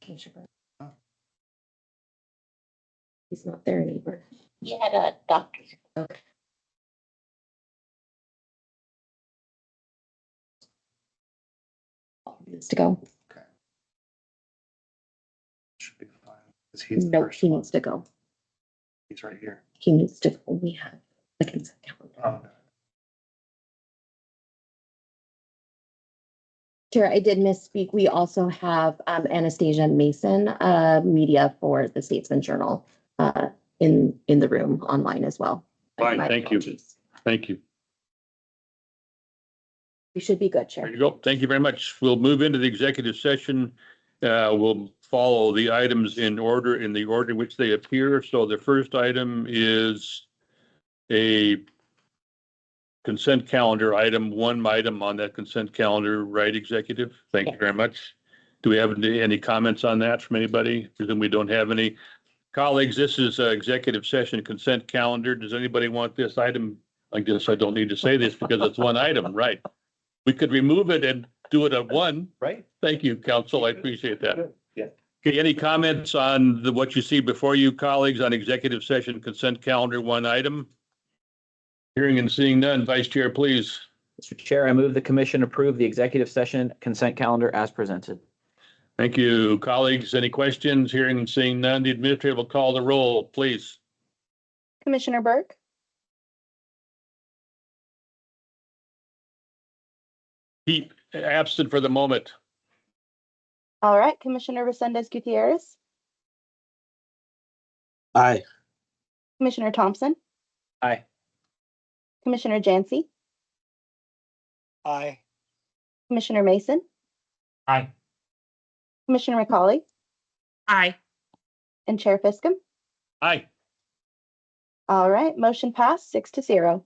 Commissioner Burke. He's not there anymore. He had a doctor's. Okay. Needs to go. Okay. Should be fine. 'Cause he's the No, first he one. needs to go. He's right here. He needs to go. We have the consent calendar. Oh, Chair, I did misspeak. We also have Anastasia Mason, media for the Statesman Journal, in the room online as well. Fine, My thank you. apologies. Thank you. We should be good, There Chair. you go. Thank you very much. We'll move into the executive session. We'll follow the items in the order in which they appear. So the first item is a consent calendar item, one item on that consent calendar, right, executive? Thank you very much. Do we have any comments on that from anybody? Presume we don't have any. Colleagues, this is executive session consent calendar. Does anybody want this item? I guess I don't need to say this because it's one item, right? We could remove it and do it at one. right? Thank you, council. I appreciate that. Yeah. Okay, any comments on what you see before you, colleagues, on executive session consent calendar, one item? Hearing and seeing none, Vice Chair, please. Mr. Chair, I move the commission approve the executive session consent calendar as presented. Thank you, colleagues. Any questions? Hearing and seeing none, the administrator will call the roll, please. Commissioner Burke, Keep absent for the moment. all right, Commissioner Resendez Gutierrez, Aye. Commissioner Thompson, Aye. Commissioner Jancy, Aye. Commissioner Mason, Aye. Commissioner McCauley, Aye. and Chair Fiscom. Aye. All right, motion passed 6-0.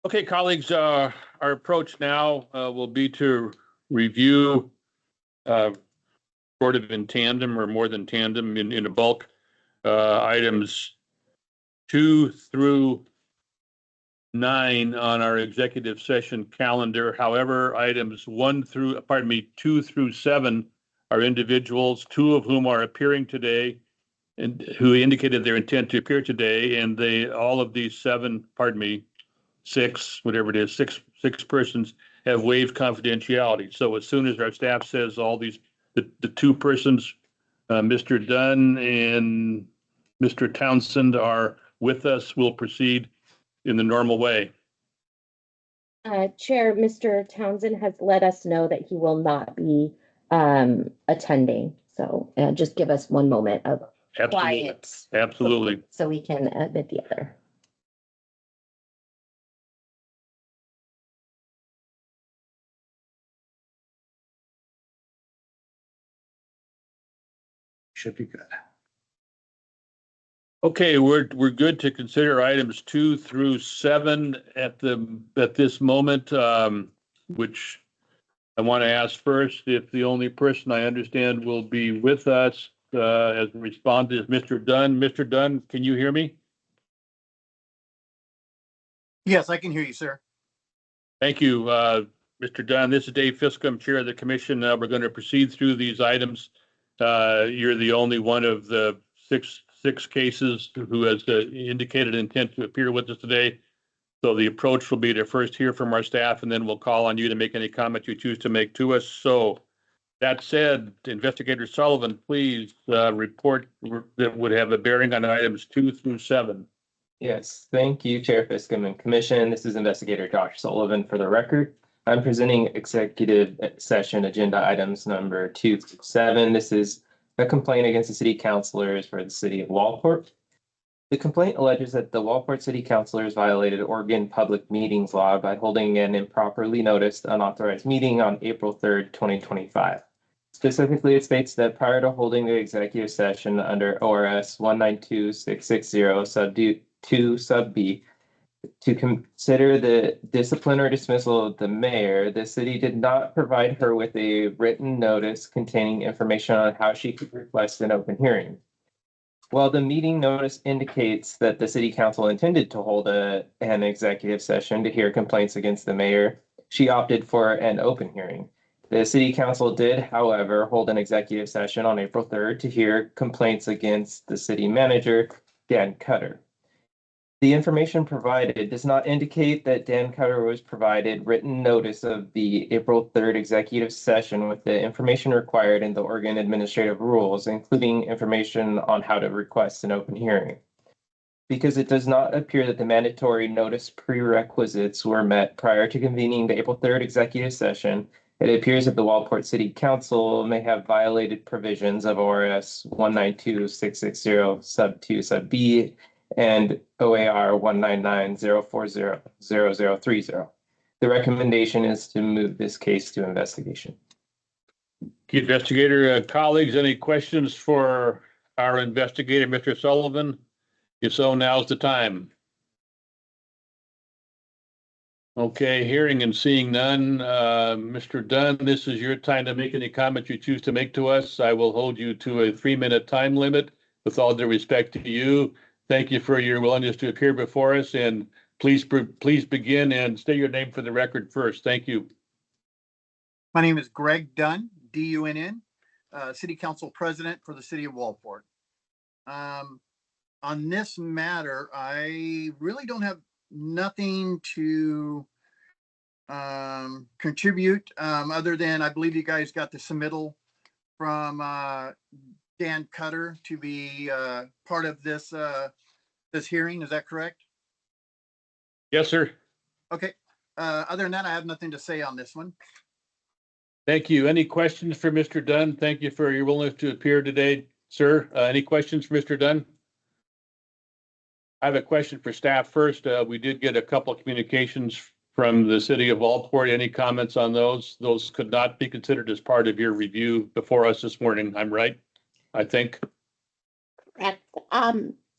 Okay, colleagues, our approach now will be to review sort of in tandem or more than tandem in a bulk items 2 through 9 on our executive session calendar. However, items 2 through 7 are individuals, 2 of whom are appearing today and who indicated their intent to appear today. And all of these 6, whatever it is, six persons have waived confidentiality. So as soon as our staff says all these, the 2 persons, Mr. Dunn and Mr. Townsend are with us, we'll proceed in the normal way. Chair, Mr. Townsend has let us know that he will not be attending. So just give us one moment of Absolutely. quiet Absolutely. so we can admit the other. Should be good. Okay, we're good to consider items 2 through 7 at this moment, which I want to ask first if the only person I understand will be with us as a respondent is Mr. Dunn. Mr. Dunn, can you hear me? Yes, I can hear you, sir. Thank you, Mr. Dunn. This is Dave Fiscom, Chair of the Commission. We're going to proceed through these items. You're the only one of the six cases who has indicated intent to appear with us today. So the approach will be to first hear from our staff, and then we'll call on you to make any comment you choose to make to us. So that said, Investigator Sullivan, please report that would have a bearing on items 2 through 7. Yes, thank you, Chair Fiscom and Commission. This is Investigator Josh Sullivan for the record. I'm presenting executive session agenda items number 2 through 7. This is a complaint against the city councilors for the city of Waldport. The complaint alleges that the Waldport city councilors violated Oregon Public Meetings Law by holding an improperly noticed unauthorized meeting on April 3rd, 2025. Specifically, it states that prior to holding the executive session under ORS 192.660 sub 2 sub B to consider the discipline or dismissal of the mayor, the city did not provide her with a written notice containing information on how she could request an open hearing. While the meeting notice indicates that the city council intended to hold an executive session to hear complaints against the mayor, she opted for an open hearing. The city council did, however, hold an executive session on April 3rd to hear complaints against the city manager, Dan Cutter. The information provided does not indicate that Dan Cutter was provided written notice of the April 3rd executive session with the information required in the Oregon Administrative Rules, including information on how to request an open hearing. Because it does not appear that the mandatory notice prerequisites were met prior to convening the April 3rd executive session, it appears that the Waldport City Council may have violated provisions of ORS 192.660 sub 2 sub B and OAR 199.040.0030. The recommendation is to move this case to investigation. Investigator colleagues, any questions for our investigator, Mr. Sullivan? If so, now's the time. Okay, hearing and seeing none. Mr. Dunn, this is your time to make any comments you choose to make to us. I will hold you to a 3-minute time limit with all due respect to you. Thank you for your willingness to appear before us, and please begin and state your name for the record first. Thank you. My name is Greg Dunn, D-U-N-N, City Council President for the City of Waldport. On this matter, I really don't have nothing to contribute other than I believe you guys got the submittal from Dan Cutter to be part of this this hearing. Is that correct? Yes, sir. Okay. Other than that, I have nothing to say on this one. Thank you. Any questions for Mr. Dunn? Thank you for your willingness to appear today, sir. Any questions for Mr. Dunn? I have a question for staff first. We did get a couple of communications from the city of Waldport. Any comments on those? Those could not be considered as part of your review before us this morning. I'm right, I think. Correct.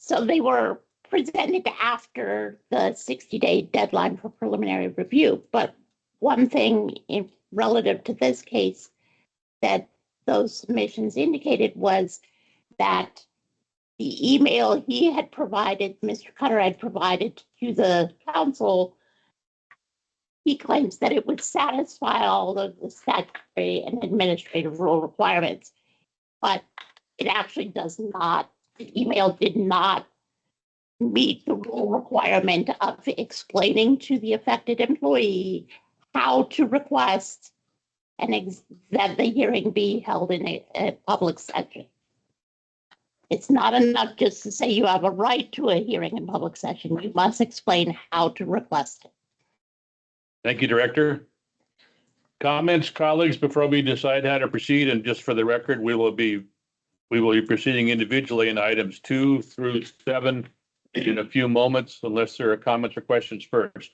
So they were presented after the 60-day deadline for preliminary review. But one thing relative to this case that those submissions indicated was that the email he had provided, Mr. Cutter had provided to the council, he claims that it would satisfy all of the statutory and administrative rule requirements, but it actually does not. The email did not meet the rule requirement of explaining to the affected employee how to request that the hearing be held in a public session. It's not enough just to say you have a right to a hearing in public session. You must explain how to request it. Thank you, Director. Comments, colleagues, before we decide how to proceed, and just for the record, we will be proceeding individually in items 2 through 7 in a few moments, unless there are comments or questions first.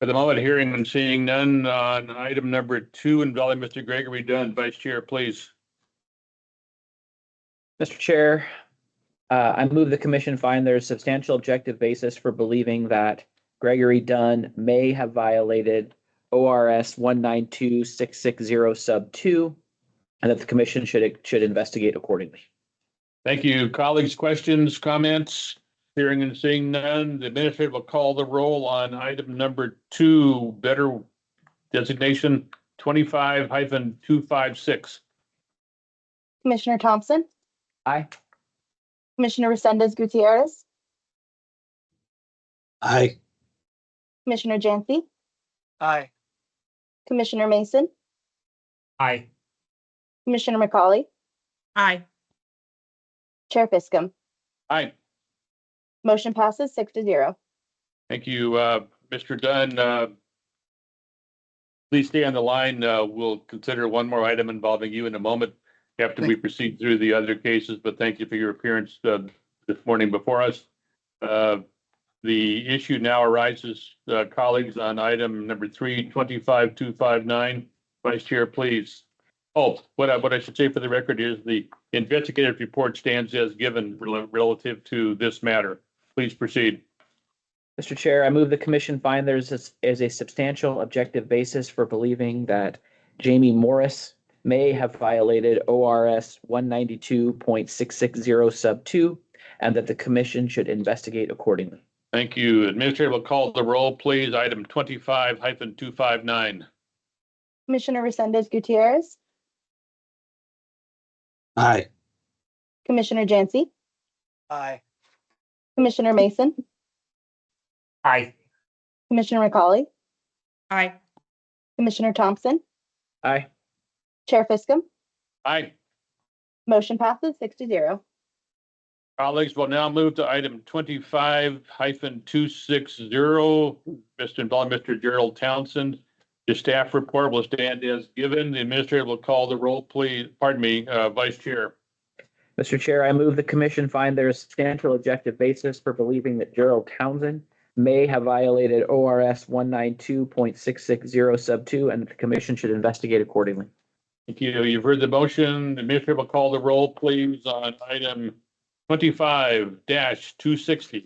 For the moment, hearing and seeing none on item number 2 involving Mr. Gregory Dunn. Vice Chair, please. Mr. Chair, I move the commission find there's substantial objective basis for believing that Gregory Dunn may have violated ORS 192.660 sub 2, and that the commission should investigate accordingly. Thank you. Colleagues, questions, comments? Hearing and seeing none, the administrator will call the roll on item number 2, better designation 25-256. Commissioner Thompson, Aye. Commissioner Resendez Gutierrez, Aye. Commissioner Jancy, Aye. Commissioner Mason, Aye. Commissioner McCauley, Aye. Chair Fiscom. Aye. Motion passes 6-0. Thank you, Mr. Dunn. Please stay on the line. We'll consider one more item involving you in a moment after we proceed through the other cases, but thank you for your appearance this morning before us. The issue now arises, colleagues, on item number 3, 25-259. Vice Chair, please. Oh, what I should say for the record is the investigative report stands as given relative to this matter. Please proceed. Mr. Chair, I move the commission find there's a substantial objective basis for believing that Jamie Morris may have violated ORS 192.660 sub 2, and that the commission should investigate accordingly. Thank you. Administrator will call the roll, please. Item 25-259. Commissioner Resendez Gutierrez, Aye. Commissioner Jancy, Aye. Commissioner Mason, Aye. Commissioner McCauley, Aye. Commissioner Thompson, Aye. Chair Fiskum. Aye. Motion passes 6-0. Colleagues will now move to item 25-260. Mr. Gerald Townsend. The staff report will stand as given. The administrator will call the roll, please. Pardon me, Vice Chair. Mr. Chair, I move the commission find there is substantial objective basis for believing that Gerald Townsend may have violated ORS 192.660 sub 2 and that the commission should investigate accordingly. Thank you. You've heard the motion. The administrator will call the roll, please, on item 25-260.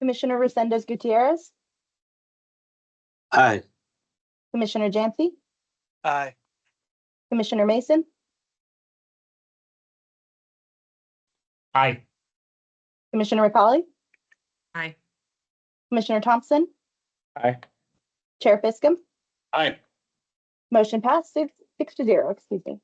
Commissioner Resendez Gutierrez, Aye. Commissioner Jancy, Aye. Commissioner Mason, Aye. Commissioner McCauley, Aye. Commissioner Thompson, Aye. Chair Fiskum. Aye. Motion passed 6-0, excuse me.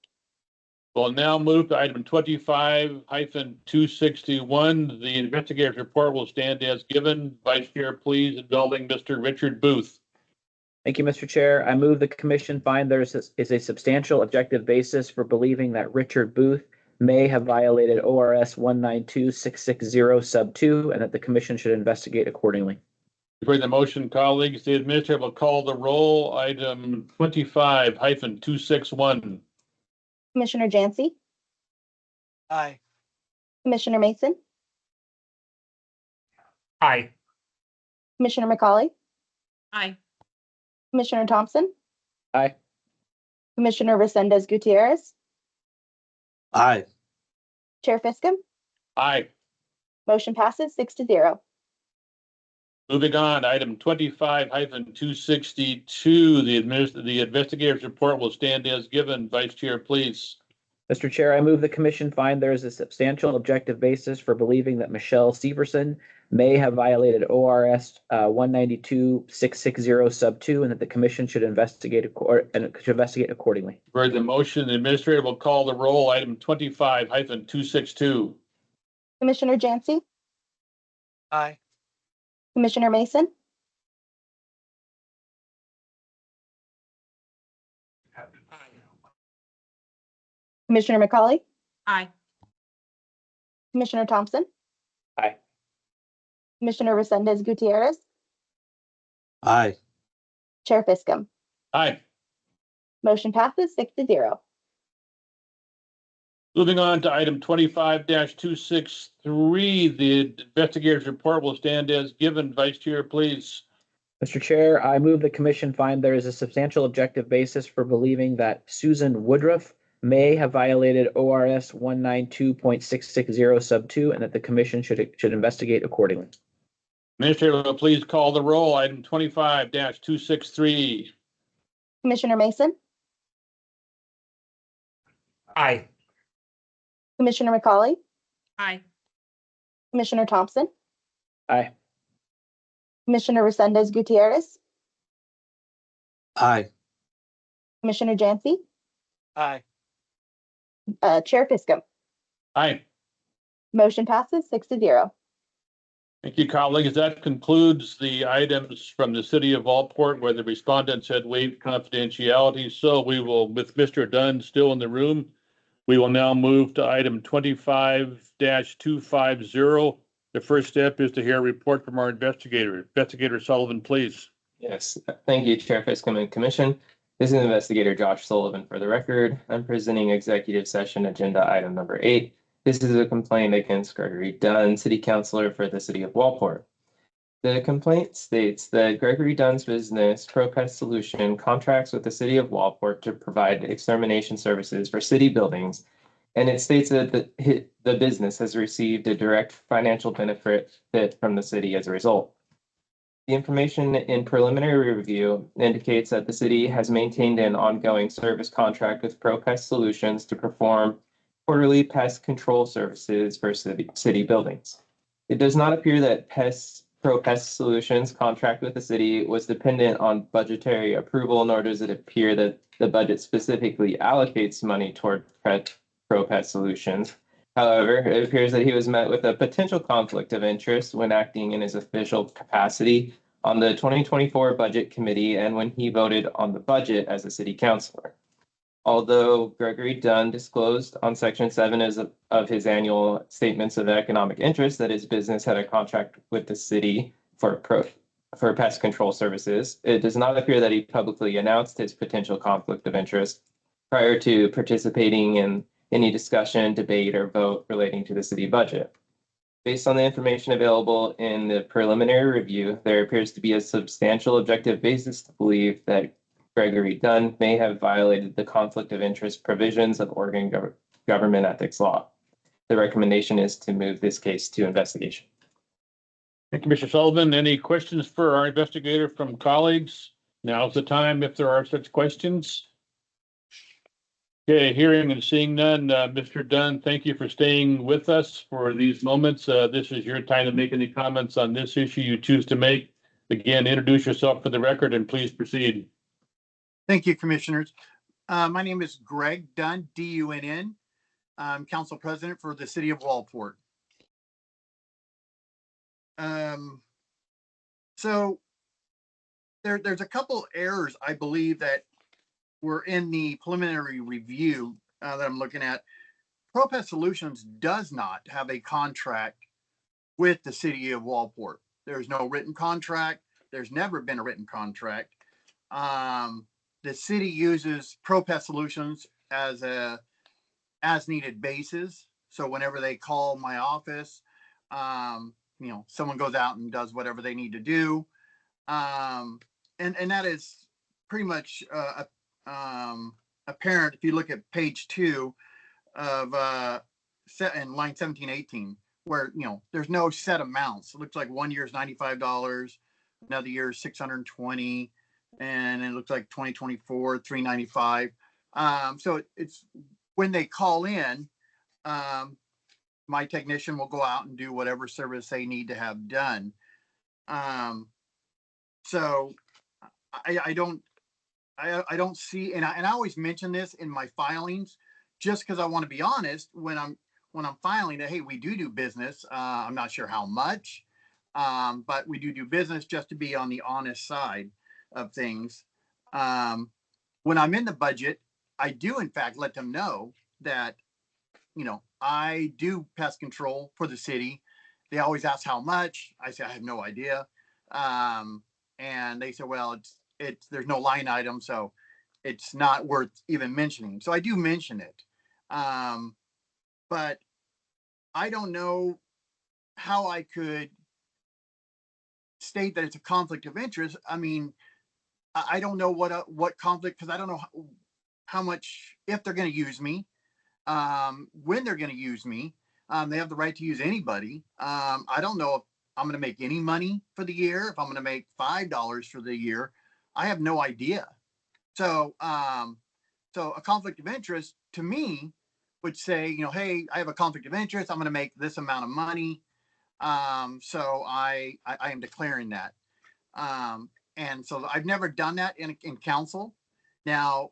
We'll now move to item 25-261. The investigator's report will stand as given. Vice Chair, please, indulging Mr. Richard Booth. Thank you, Mr. Chair. I move the commission find there is a substantial objective basis for believing that Richard Booth may have violated ORS 192.660 sub 2 and that the commission should investigate accordingly. You've heard the motion, colleagues. The administrator will call the roll. Item 25-261. Commissioner Jancy, Aye. Commissioner Mason, Aye. Commissioner McCauley, Aye. Commissioner Thompson, Aye. Commissioner Resendez Gutierrez, Aye. Chair Fiskum. Aye. Motion passes 6-0. Moving on, item 25-262. The investigator's report will stand as given. Vice Chair, please. Mr. Chair, I move the commission find there is a substantial objective basis for believing that Michelle Severson may have violated ORS 192.660 sub 2 and that the commission should investigate accordingly. Heard the motion. The administrator will call the roll. Item 25-262. Commissioner Jancy, Aye. Commissioner Mason, Commissioner McCauley, Aye. Commissioner Thompson, Aye. Commissioner Resendez Gutierrez, Aye. Chair Fiskum. Aye. Motion passes 6-0. Moving on to item 25-263. The investigator's report will stand as given. Vice Chair, please. Mr. Chair, I move the commission find there is a substantial objective basis for believing that Susan Woodruff may have violated ORS 192.660 sub 2 and that the commission should investigate accordingly. Administrator will please call the roll. Item 25-263. Commissioner Mason, Aye. Commissioner McCauley, Aye. Commissioner Thompson, Aye. Commissioner Resendez Gutierrez, Aye. Commissioner Jancy, Aye. Chair Fiskum. Aye. Motion passes 6-0. Thank you, colleagues. That concludes the items from the city of Walport where the respondents had waived confidentiality. So we will, with Mr. Dunn still in the room, we will now move to item 25-250. The first step is to hear a report from our investigator. Investigator Sullivan, please. Yes, thank you, Chair Fiskum and Commission. This is Investigator Josh Sullivan for the record. I'm presenting executive session agenda item number 8. This is a complaint against Gregory Dunn, City Councilor for the City of Walport. The complaint states that Gregory Dunn's business, ProPest Solution, contracts with the City of Walport to provide extermination services for city buildings, and it states that the business has received a direct financial benefit from the city as a result. The information in preliminary review indicates that the city has maintained an ongoing service contract with ProPest Solutions to perform quarterly pest control services for city buildings. It does not appear that pest ProPest Solutions contract with the city was dependent on budgetary approval, nor does it appear that the budget specifically allocates money toward ProPest Solutions. However, it appears that he was met with a potential conflict of interest when acting in his official capacity on the 2024 Budget Committee and when he voted on the budget as a city councilor. Although Gregory Dunn disclosed on Section 7 of his annual statements of economic interest that his business had a contract with the city for pest control services, it does not appear that he publicly announced his potential conflict of interest prior to participating in any discussion, debate, or vote relating to the city budget. Based on the information available in the preliminary review, there appears to be a substantial objective basis to believe that Gregory Dunn may have violated the conflict of interest provisions of Oregon government ethics law. The recommendation is to move this case to investigation. Thank you, Mr. Sullivan. Any questions for our investigator from colleagues? Now's the time if there are such questions. Okay, hearing and seeing none, Mr. Dunn, thank you for staying with us for these moments. This is your time to make any comments on this issue you choose to make. Again, introduce yourself for the record and please proceed. Thank you, commissioners. My name is Greg Dunn, D-U-N-N. I'm council president for the city of Waldport. So there's a couple errors, I believe, that were in the preliminary review that I'm looking at. ProPest Solutions does not have a contract with the city of Waldport. There's no written contract. There's never been a written contract. The city uses ProPest Solutions as a as-needed basis. So whenever they call my office, someone goes out and does whatever they need to do. And that is pretty much apparent if you look at page 2 of in line 17, 18, where, there's no set amounts. It looks like 1 year is $95, another year is $620, and it looks like 2024, $395. So it's when they call in, my technician will go out and do whatever service they need to have done. So I don't see, and I always mention this in my filings, just because I want to be honest when I'm filing that, hey, we do business. I'm not sure how much, but we do business, just to be on the honest side of things. When I'm in the budget, I do in fact let them know that, I do pest control for the city. They always ask how much. I say I have no idea, and they say, well, there's no line item, so it's not worth even mentioning. So I do mention it, but I don't know how I could state that it's a conflict of interest. I mean, I don't know what conflict, because I don't know how much, if they're going to use me, when they're going to use me. They have the right to use anybody. I don't know if I'm going to make any money for the year, if I'm going to make $5 for the year. I have no idea. So a conflict of interest to me would say, hey, I have a conflict of interest. I'm going to make this amount of money. So I am declaring that. And so I've never done that in council. Now,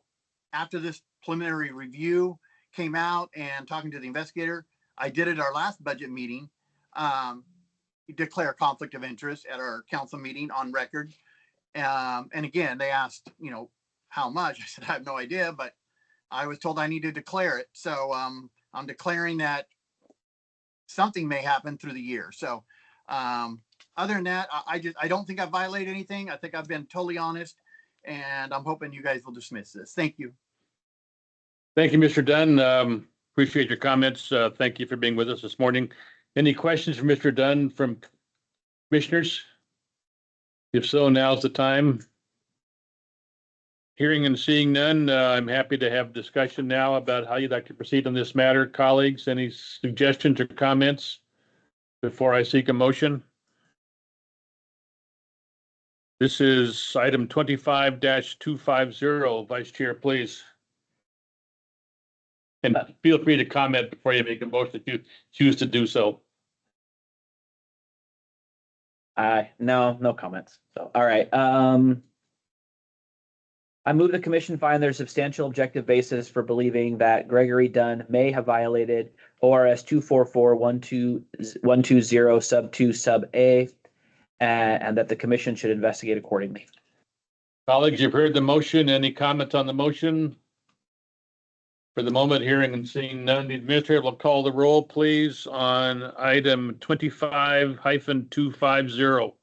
after this preliminary review came out and talking to the investigator, I did at our last budget meeting, declare conflict of interest at our council meeting on record. And again, they asked, how much? I said, I have no idea, but I was told I need to declare it. So I'm declaring that something may happen through the year. So other than that, I don't think I violated anything. I think I've been totally honest, and I'm hoping you guys will dismiss this. Thank you. Thank you, Mr. Dunn. Appreciate your comments. Thank you for being with us this morning. Any questions for Mr. Dunn from commissioners? If so, now's the time. Hearing and seeing none, I'm happy to have discussion now about how you'd like to proceed on this matter. Colleagues, any suggestions or comments before I seek a motion? This is item 25-250. Vice Chair, please. And feel free to comment before you make a motion if you choose to do so. Aye. No comments. So, all right. I move the commission find there's substantial objective basis for believing that Gregory Dunn may have violated ORS 244-120 sub 2 sub A, and that the commission should investigate accordingly. Colleagues, you've heard the motion. Any comments on the motion? For the moment, hearing and seeing none, the administrator will call the roll, please, on item 25-250.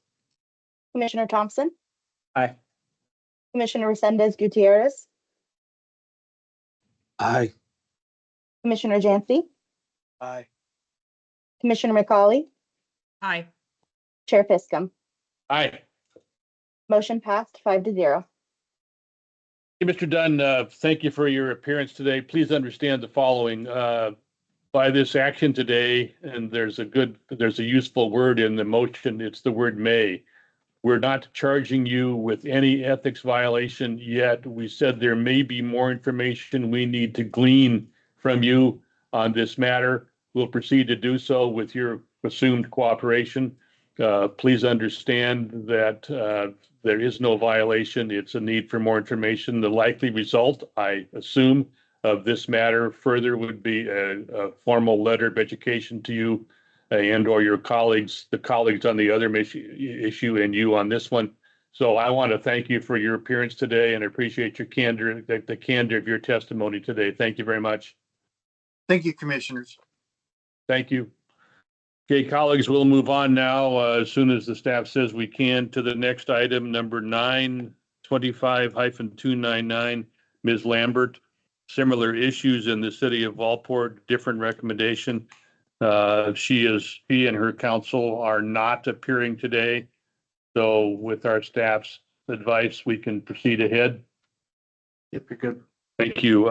Commissioner Thompson, Aye. Commissioner Resendez Gutierrez, Aye. Commissioner Jancy, Aye. Commissioner McCauley, Aye. Chair Fiscom. Aye. Motion passed 5-0. Hey, Mr. Dunn, thank you for your appearance today. Please understand the following. By this action today, and there's a useful word in the motion, it's the word may. We're not charging you with any ethics violation yet. We said there may be more information we need to glean from you on this matter. We'll proceed to do so with your assumed cooperation. Please understand that there is no violation. It's a need for more information. The likely result, I assume, of this matter further would be a formal letter of education to you and or your colleagues, the colleagues on the other issue and you on this one. So I want to thank you for your appearance today and appreciate your candor, the candor of your testimony today. Thank you very much. Thank you, commissioners. Thank you. Okay, colleagues, we'll move on now as soon as the staff says we can to the next item, number 9, 25-299, Ms. Lambert. Similar issues in the city of Walport, different recommendation. She and her counsel are not appearing today. So with our staff's advice, we can proceed ahead. Yep, you're good. Thank you.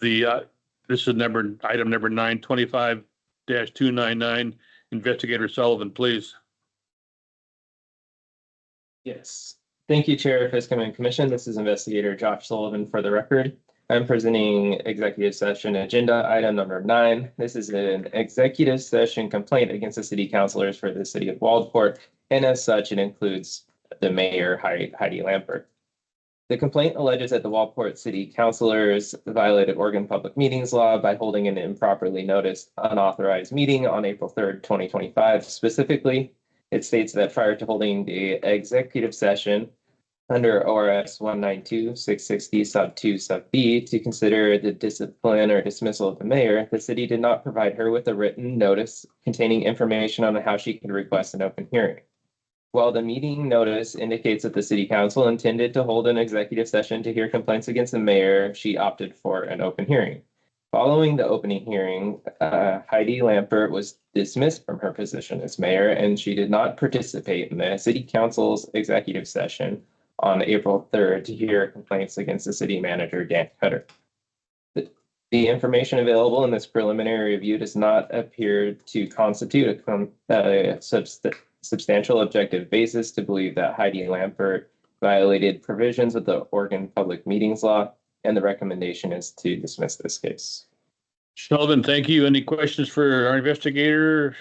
This is item number 9, 25-299. Investigator Sullivan, please. Yes. Thank you, Chair Fiscom and Commission. This is Investigator Josh Sullivan for the record. I'm presenting executive session agenda item number 9. This is an executive session complaint against the city councilors for the city of Waldport, and as such, it includes the mayor, Heidi Lampert. The complaint alleges that the Waldport city councilors violated Oregon Public Meetings Law by holding an improperly noticed unauthorized meeting on April 3rd, 2025. Specifically, it states that prior to holding the executive session under ORS 192-660 sub 2 sub B to consider the discipline or dismissal of the mayor, the city did not provide her with a written notice containing information on how she could request an open hearing. While the meeting notice indicates that the city council intended to hold an executive session to hear complaints against the mayor, she opted for an open hearing. Following the opening hearing, Heidi Lampert was dismissed from her position as mayor, and she did not participate in the city council's executive session on April 3rd to hear complaints against the city manager, Dan Cutter. The information available in this preliminary review does not appear to constitute a substantial objective basis to believe that Heidi Lampert violated provisions of the Oregon Public Meetings Law, and the recommendation is to dismiss this case. Sullivan, thank you. Any questions for our investigator?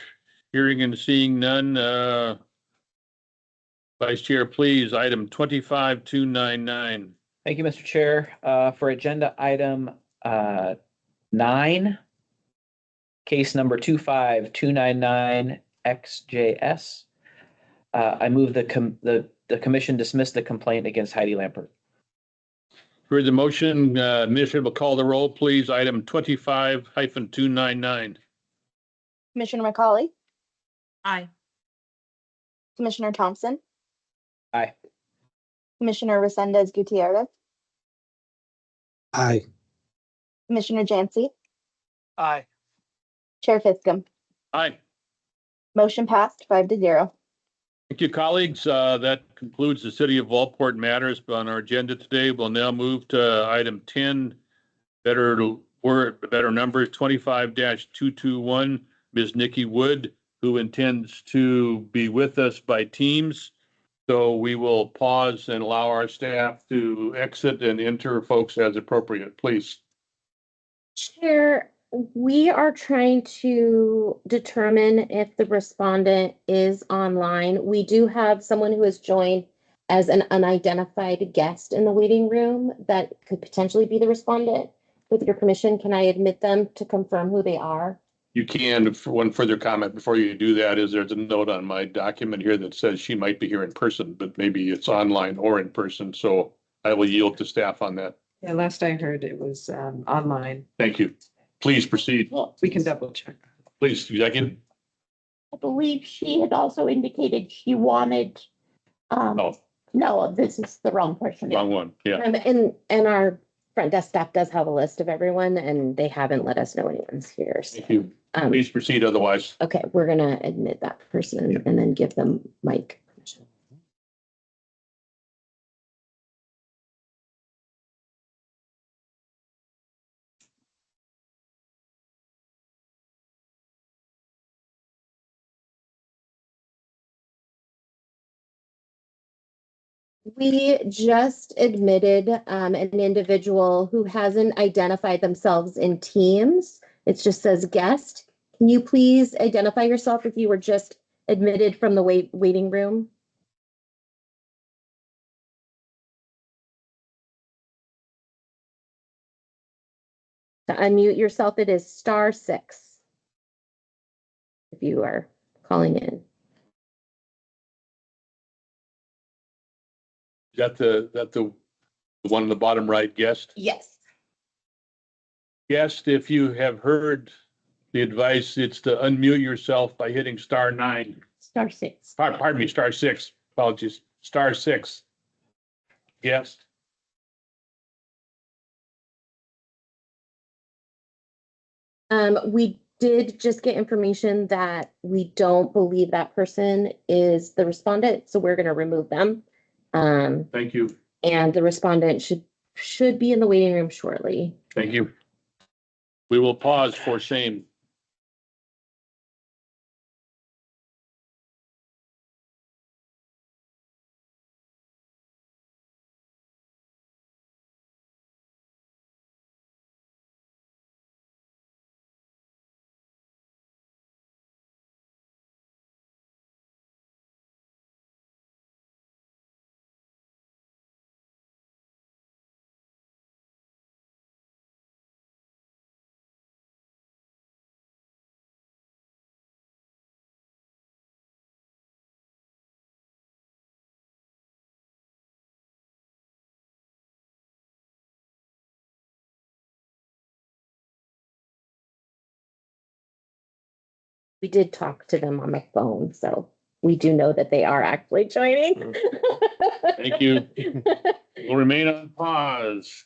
Hearing and seeing none. Vice Chair, please, item 25-299. Thank you, Mr. Chair. For agenda item 9, case number 25-299 XJS. I move the commission dismiss the complaint against Heidi Lampert. For the motion, Administrator will call the roll, please. Item 25-299. Commissioner McCauley, Aye. Commissioner Thompson, Aye. Commissioner Resendez Gutierrez, Aye. Commissioner Jancy, Aye. Chair Fiscom. Aye. Motion passed 5-0. Thank you, colleagues. That concludes the City of Walport matters on our agenda today. We'll now move to item 10, better numbers, 25-221, Ms. Nikki Wood, who intends to be with us by Teams. So we will pause and allow our staff to exit and enter folks as appropriate, please. Chair, We are trying to determine if the respondent is online. We do have someone who has joined as an unidentified guest in the waiting room that could potentially be the respondent. With your permission, can I admit them to confirm who they are? You can, for one further comment before you do that, is there's a note on my document here that says she might be here in person, but maybe it's online or in person, so I will yield to staff on that. Yeah, last I heard it was online. Thank you. Please proceed. Well, We can double check. Please, executive. I believe she had also indicated she wanted, Oh, no, this is the wrong person. wrong one. Yeah. And our front desk staff does have a list of everyone and they haven't let us know anyone's here. So, Thank you. Please proceed otherwise. okay, we're gonna admit that person and then give them mic. We just admitted an individual who hasn't identified themselves in Teams. It just says guest. Can you please identify yourself if you were just admitted from the waiting room? To unmute yourself, it is *6 if you are calling in. Got the one in the bottom right, guest? Yes. Guest, if you have heard the advice, it's to unmute yourself by hitting *9. *6. Pardon me, *6. Apologies. *6. Guest. We did just get information that we don't believe that person is the respondent, so we're gonna remove them. Thank you. And the respondent should be in the waiting room shortly. Thank you. We will pause for shame. We did talk to them on the phone, so we do know that they are actually joining. Thank you. We'll remain on pause.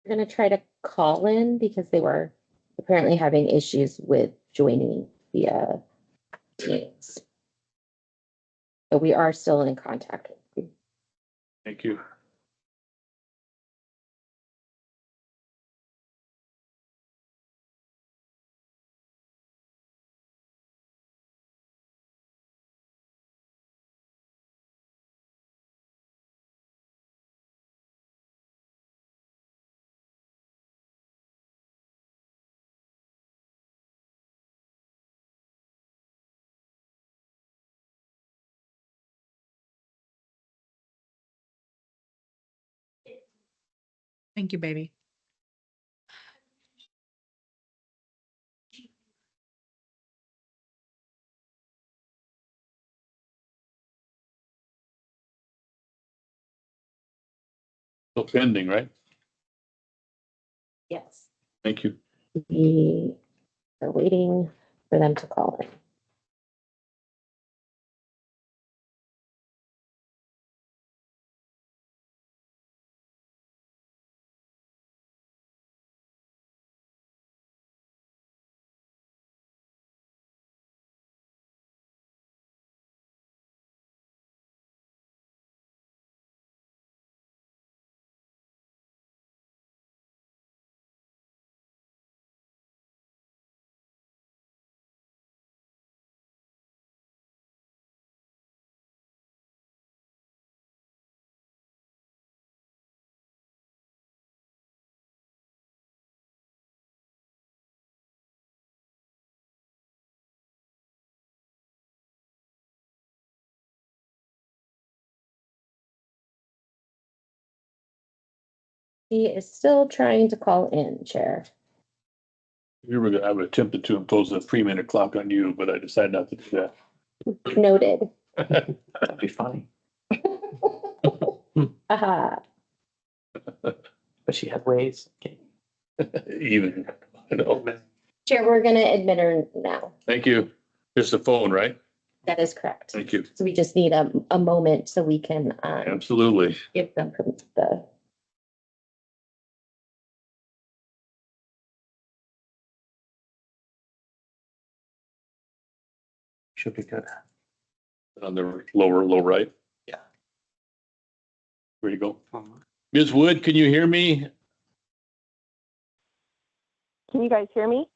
We're gonna try to call in because they were apparently having issues with joining via Teams. But we are still in contact with you. Thank you. Thank you, baby. Still pending, right? Yes. Thank you. We are waiting for them to call in. He is still trying to call in, Chair. I would attempted to impose a 3-minute clock on you, but I decided not to do Noted. that. That'd be funny. Aha. But she had ways. Okay. Even, I know. Chair, we're gonna admit her now. Thank you. Just the phone, right? That is correct. Thank you. So we just need a moment so we can Absolutely. give them the. Should be good. On the low right. Yeah. Where you go? Ms. Wood, can you hear me? Can you guys hear me?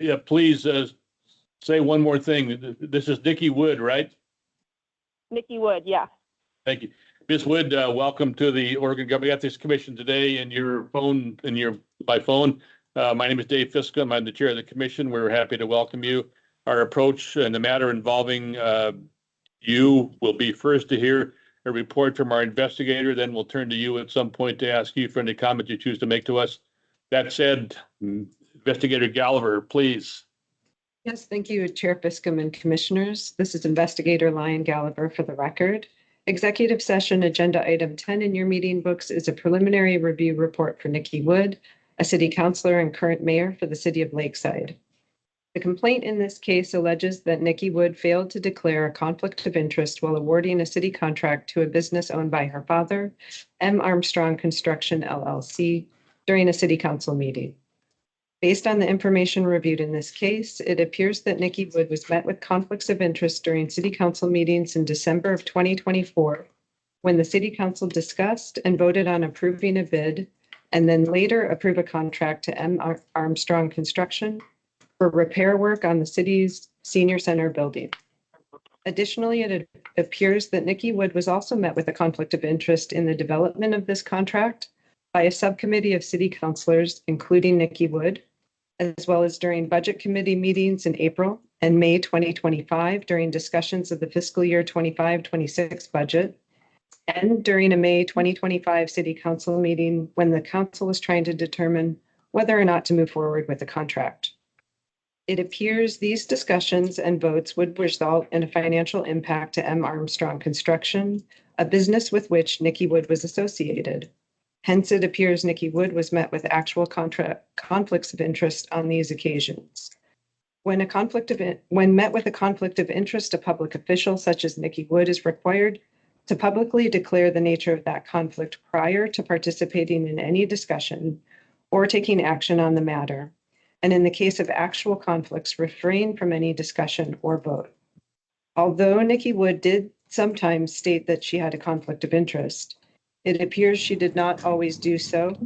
Yeah, please, say one more thing. This is Nikki Wood, right? Nikki Wood, yeah. Thank you. Ms. Wood, welcome to the Oregon Government Ethics Commission today and by phone. My name is Dave Fiscum. I'm the chair of the commission. We're happy to welcome you. Our approach and the matter involving you will be first to hear a report from our investigator, then we'll turn to you at some point to ask you for any comment you choose to make to us. That said, Investigator Gallagher, please. Yes, thank you, Chair Fiscum and Commissioners. This is Investigator Lion Gallagher for the record. Executive session agenda item 10 in your meeting books is a preliminary review report for Nikki Wood, a city councilor and current mayor for the city of Lakeside. The complaint in this case alleges that Nikki Wood failed to declare a conflict of interest while awarding a city contract to a business owned by her father, M. Armstrong Construction LLC, during a city council meeting. Based on the information reviewed in this case, it appears that Nikki Wood was met with conflicts of interest during city council meetings in December of 2024, when the city council discussed and voted on approving a bid, and then later approve a contract to M. Armstrong Construction for repair work on the city's senior center building. Additionally, it appears that Nikki Wood was also met with a conflict of interest in the development of this contract by a subcommittee of city councilors, including Nikki Wood, as well as during budget committee meetings in April and May 2025 during discussions of the fiscal year 25-26 budget, and during a May 2025 city council meeting when the council was trying to determine whether or not to move forward with the contract. It appears these discussions and votes would result in a financial impact to M. Armstrong Construction, a business with which Nikki Wood was associated. Hence, it appears Nikki Wood was met with actual conflicts of interest on these occasions. When met with a conflict of interest, a public official such as Nikki Wood is required to publicly declare the nature of that conflict prior to participating in any discussion or taking action on the matter, and in the case of actual conflicts, refrain from any discussion or vote. Although Nikki Wood did sometimes state that she had a conflict of interest, it appears she did not always do so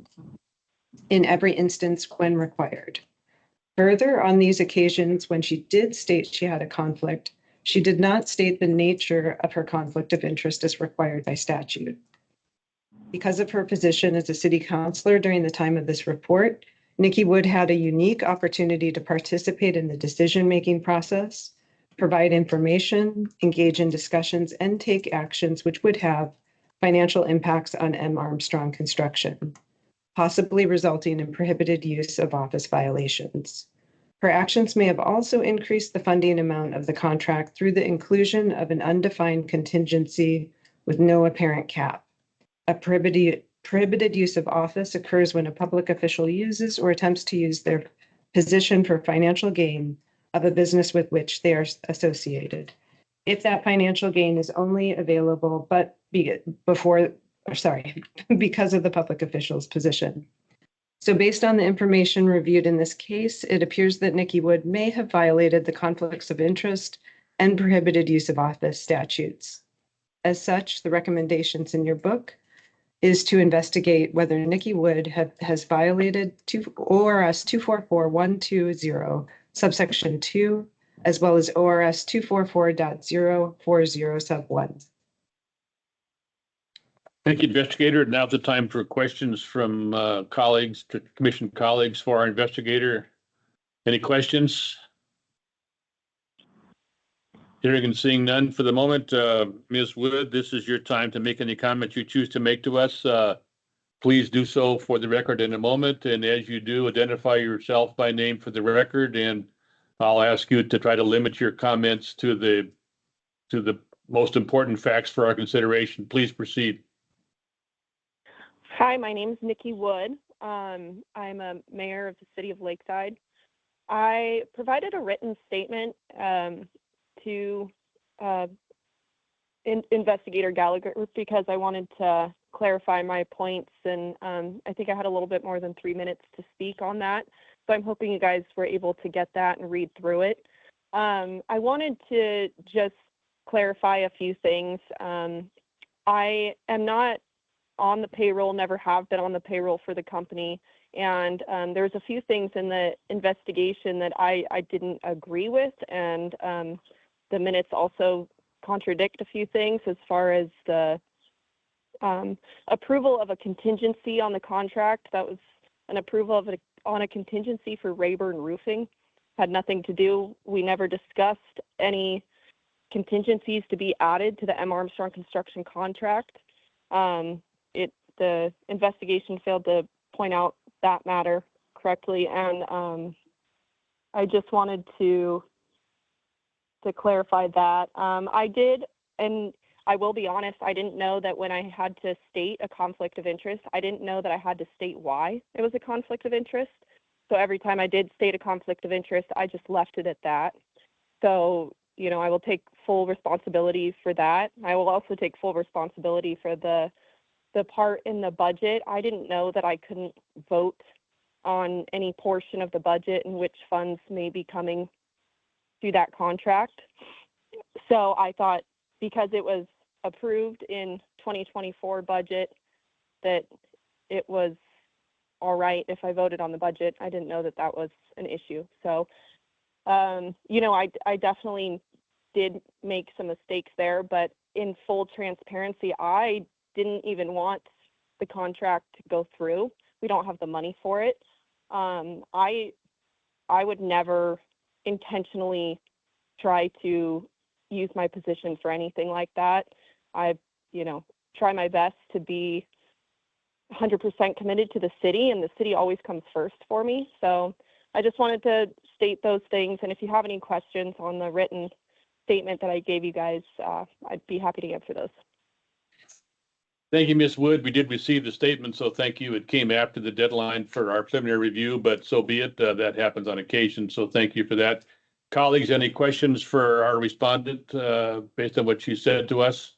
in every instance when required. Further, on these occasions when she did state she had a conflict, she did not state the nature of her conflict of interest as required by statute. Because of her position as a city councilor during the time of this report, Nikki Wood had a unique opportunity to participate in the decision-making process, provide information, engage in discussions, and take actions which would have financial impacts on M. Armstrong Construction, possibly resulting in prohibited use of office violations. Her actions may have also increased the funding amount of the contract through the inclusion of an undefined contingency with no apparent cap, a Prohibited use of office occurs when a public official uses or attempts to use their position for financial gain of a business with which they are associated. If that financial gain is only available because of the public official's position. So based on the information reviewed in this case, it appears that Nikki Wood may have violated the conflicts of interest and prohibited use of office statutes. As such, the recommendations in your book is to investigate whether Nikki Wood has violated ORS 244120 subsection 2, as well as ORS 244.040 sub 1. Thank you, investigator. Now's the time for questions from colleagues, commission colleagues for our investigator. Any questions? Hearing and seeing none for the moment. Ms. Wood, this is your time to make any comments you choose to make to us. Please do so for the record in a moment. And as you do, identify yourself by name for the record. And I'll ask you to try to limit your comments to the most important facts for our consideration. Please proceed. Hi, my name is Nikki Wood. I'm a mayor of the city of Lakeside. I provided a written statement to Investigator Gallagher because I wanted to clarify my points, and I think I had a little bit more than 3 minutes to speak on that. So I'm hoping you guys were able to get that and read through it. I wanted to just clarify a few things. I am not on the payroll, never have been on the payroll for the company. And there's a few things in the investigation that I didn't agree with. And the minutes also contradict a few things as far as the approval of a contingency on the contract. That was an approval of on a contingency for Rayburn Roofing. Had nothing to do. We never discussed any contingencies to be added to the M. Armstrong construction contract. The investigation failed to point out that matter correctly, and I just wanted to clarify that. I did, and I will be honest, I didn't know that when I had to state a conflict of interest, I didn't know that I had to state why it was a conflict of interest. So every time I did state a conflict of interest, I just left it at that. So, you know, I will take full responsibility for that. I will also take full responsibility for the part in the budget. I didn't know that I couldn't vote on any portion of the budget and which funds may be coming to that contract. So I thought because it was approved in 2024 budget that it was all right if I voted on the budget. I didn't know that that was an issue. So, you know, I definitely did make some mistakes there, but in full transparency, I didn't even want the contract to go through. We don't have the money for it. I would never intentionally try to use my position for anything like that. I, you know, try my best to be 100% committed to the city, and the city always comes first for me. So I just wanted to state those things. And if you have any questions on the written statement that I gave you guys, I'd be happy to answer those. Thank you, Ms. Wood. We did receive the statement, so thank you. It came after the deadline for our preliminary review, but so be it. That happens on occasion, so thank you for that. Colleagues, any questions for our respondent based on what she said to us?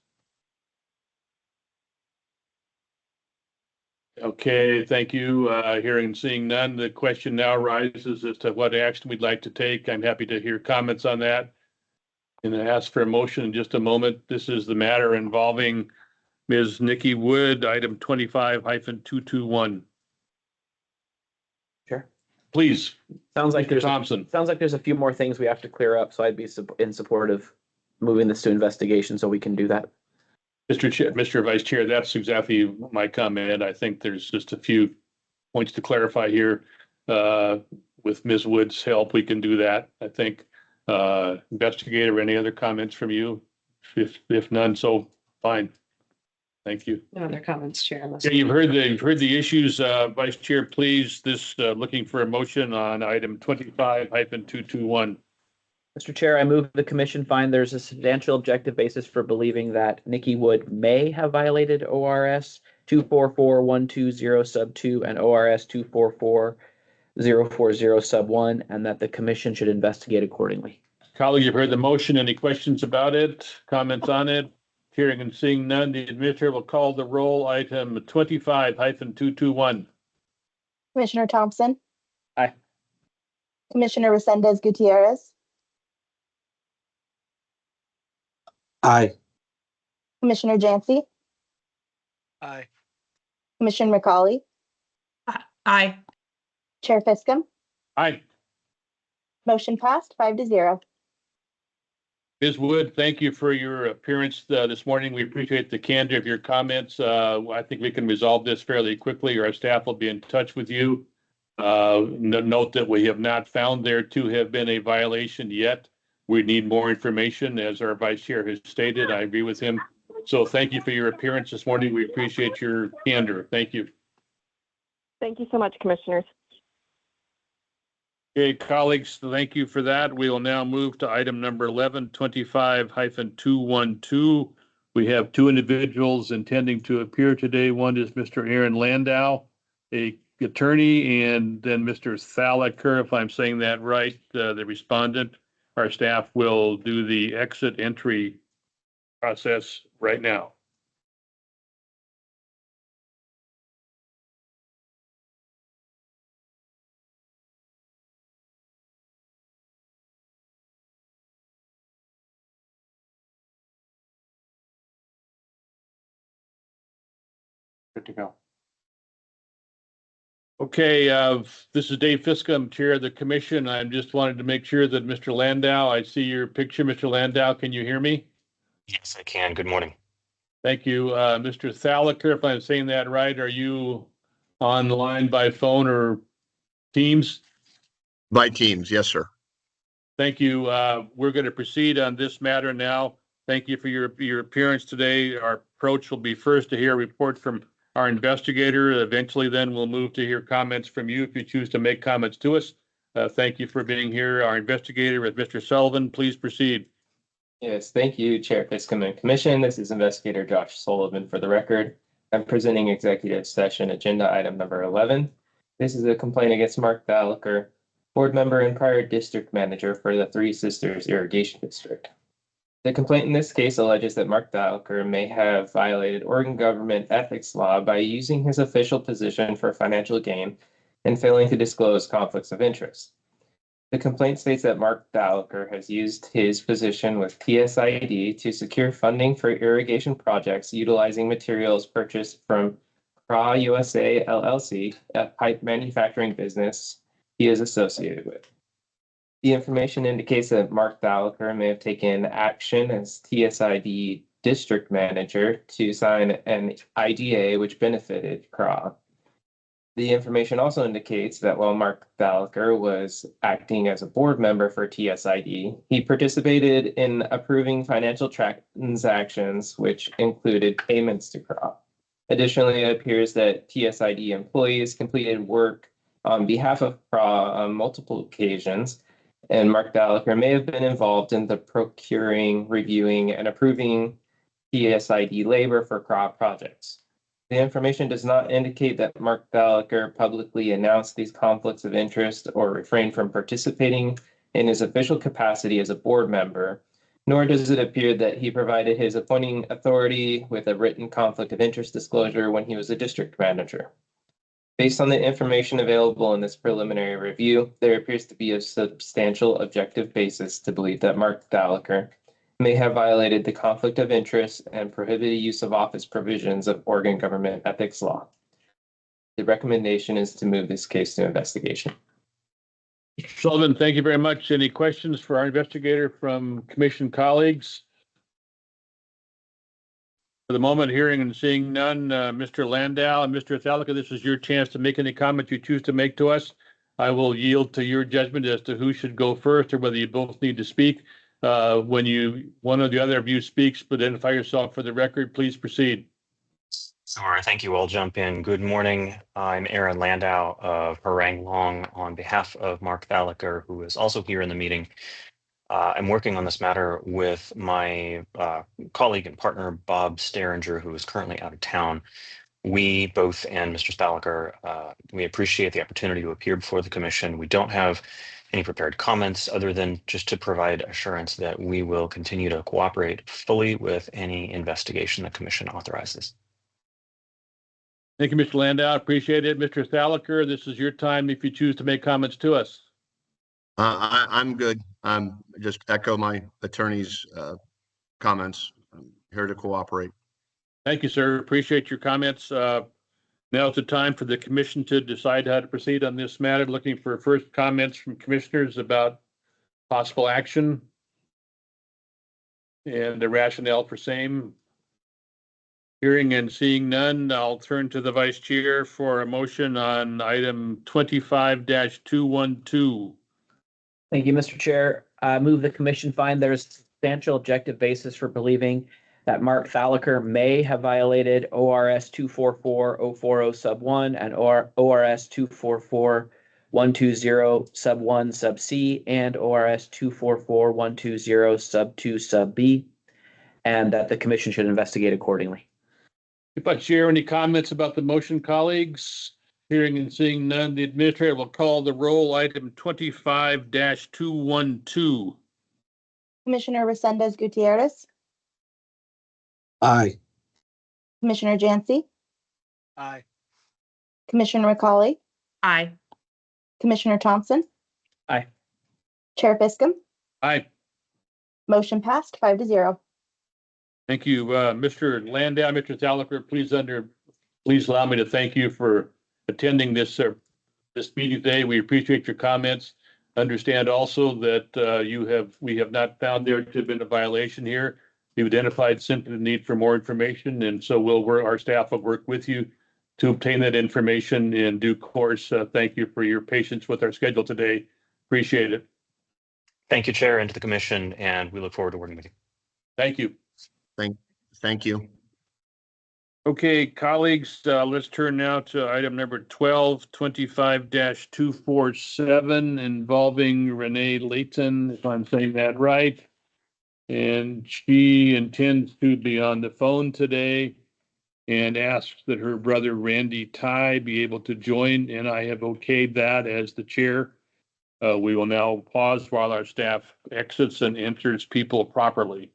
Okay, thank you. Hearing and seeing none, the question now arises as to what action we'd like to take. I'm happy to hear comments on that. And I ask for a motion in just a moment. This is the matter involving Ms. Nikki Wood, item 25-221. Sure. Please. Sounds like Mr. Thompson. sounds like there's a few more things we have to clear up, so I'd be in support of moving this to investigation so we can do that. Mr. Vice Chair, that's exactly my comment. I think there's just a few points to clarify here. With Ms. Wood's help, we can do that. I think, investigator, any other comments from you? If none, so fine. Thank you. No other comments, Chair. Yeah, you've heard the issues, Vice Chair, please. Looking for a motion on item 25-221. Mr. Chair, I move the commission find there's a substantial objective basis for believing that Nikki Wood may have violated ORS 244-120 sub 2 and ORS 244-040 sub 1, and that the commission should investigate accordingly. Colleagues, you've heard the motion. Any questions about it? Comments on it? Hearing and seeing none, the administrator will call the roll. Item 25-221. Commissioner Thompson. Aye. Commissioner Resendez Gutierrez. Aye. Commissioner Jancy. Aye. Commissioner McCauley. Aye. Chair Fiscom. Aye. Motion passed 5-0. Ms. Wood, thank you for your appearance this morning. We appreciate the candor of your comments. I think we can resolve this fairly quickly. Our staff will be in touch with you. Note that we have not found there to have been a violation yet. We need more information, as our vice chair has stated. I agree with him. So thank you for your appearance this morning. We appreciate your candor. Thank you. Thank you so much, commissioners. Okay, colleagues, thank you for that. We will now move to item number 1125-212. We have two individuals intending to appear today. One is Mr. Aaron Landau, a attorney, and then Mr. Thalacker, if I'm saying that right, the respondent. Our staff will do the exit entry process right now. Good to go. Okay, this is Dave Fiscom, Chair of the Commission. I just wanted to make sure that Mr. Landau, I see your picture. Mr. Landau, can you hear me? Yes, I can. Good morning. Thank you. Mr. Thalacker, if I'm saying that right, are you on the line by phone or Teams? By Teams, yes, sir. Thank you. We're going to proceed on this matter now. Thank you for your appearance today. Our approach will be first to hear a report from our investigator. Eventually, then we'll move to hear comments from you if you choose to make comments to us. Thank you for being here. Our investigator is Mr. Sullivan. Please proceed. Yes, thank you, Chair Fiscom and Commission. This is Investigator Josh Sullivan for the record. I'm presenting executive session agenda item number 11. This is a complaint against Mark Thalacker, board member and prior district manager for the Three Sisters Irrigation District. The complaint in this case alleges that Mark Thalacker may have violated Oregon government ethics law by using his official position for financial gain and failing to disclose conflicts of interest. The complaint states that Mark Thalacker has used his position with TSID to secure funding for irrigation projects utilizing materials purchased from CRA USA LLC, a pipe manufacturing business he is associated with. The information indicates that Mark Thalacker may have taken action as TSID district manager to sign an IDA which benefited CRA. The information also indicates that while Mark Thalacker was acting as a board member for TSID, he participated in approving financial transactions which included payments to CRA. Additionally, it appears that TSID employees completed work on behalf of CRA on multiple occasions, and Mark Thalacker may have been involved in the procuring, reviewing, and approving TSID labor for CRA projects. The information does not indicate that Mark Thalacker publicly announced these conflicts of interest or refrained from participating in his official capacity as a board member, nor does it appear that he provided his appointing authority with a written conflict of interest disclosure when he was a district manager. Based on the information available in this preliminary review, there appears to be a substantial objective basis to believe that Mark Thalacker may have violated the conflict of interest and prohibited use of office provisions of Oregon government ethics law. The recommendation is to move this case to investigation. Mr. Sullivan, thank you very much. Any questions for our investigator from commission colleagues? For the moment, hearing and seeing none, Mr. Landau and Mr. Thalacker, this is your chance to make any comments you choose to make to us. I will yield to your judgment as to who should go first or whether you both need to speak. When one or the other of you speaks, identify yourself for the record. Please proceed. Sure. Thank you. I'll jump in. Good morning. I'm Aaron Landau of Harang Long on behalf of Mark Thalacker, who is also here in the meeting. I'm working on this matter with my colleague and partner, Bob Steringer, who is currently out of town. We both and Mr. Spalaker, we appreciate the opportunity to appear before the commission. We don't have any prepared comments other than just to provide assurance that we will continue to cooperate fully with any investigation the commission authorizes. Thank you, Mr. Landau. Appreciate it. Mr. Thalacker, this is your time if you choose to make comments to us. I'm good. Just echo my attorney's comments. I'm here to cooperate. Thank you, sir. Appreciate your comments. Now's the time for the commission to decide how to proceed on this matter. Looking for first comments from commissioners about possible action and the rationale for same. Hearing and seeing none, I'll turn to the vice chair for a motion on item 25-212. Thank you, Mr. Chair. I move the commission find there's substantial objective basis for believing that Mark Thalacker may have violated ORS 244-040 sub 1 and ORS 244-120 sub 1 sub C and ORS 244-120 sub 2 sub B, and that the commission should investigate accordingly. If I share any comments about the motion, colleagues, hearing and seeing none, the administrator will call the roll. Item 25-212. Commissioner Resendez Gutierrez, Aye. Commissioner Jancy, Aye. Commissioner McCauley, Aye. Commissioner Thompson. Aye. Chair Fiscom. Aye. Motion passed 5-0. Thank you, Mr. Landau. Mr. Thalacker, please allow me to thank you for attending this meeting today. We appreciate your comments. Understand also that we have not found there to have been a violation here. We've identified simply the need for more information, and so our staff will work with you to obtain that information in due course. Thank you for your patience with our schedule today. Appreciate it. Thank you, Chair, and to the commission, and we look forward to working with you. Thank you. Thank you. Okay, colleagues, let's turn now to item number 12, 25-247, involving Renee Layton, if I'm saying that right. And she intends to be on the phone today and asks that her brother Randy Ty be able to join, and I have okayed that as the chair. We will now pause while our staff exits and enters people properly.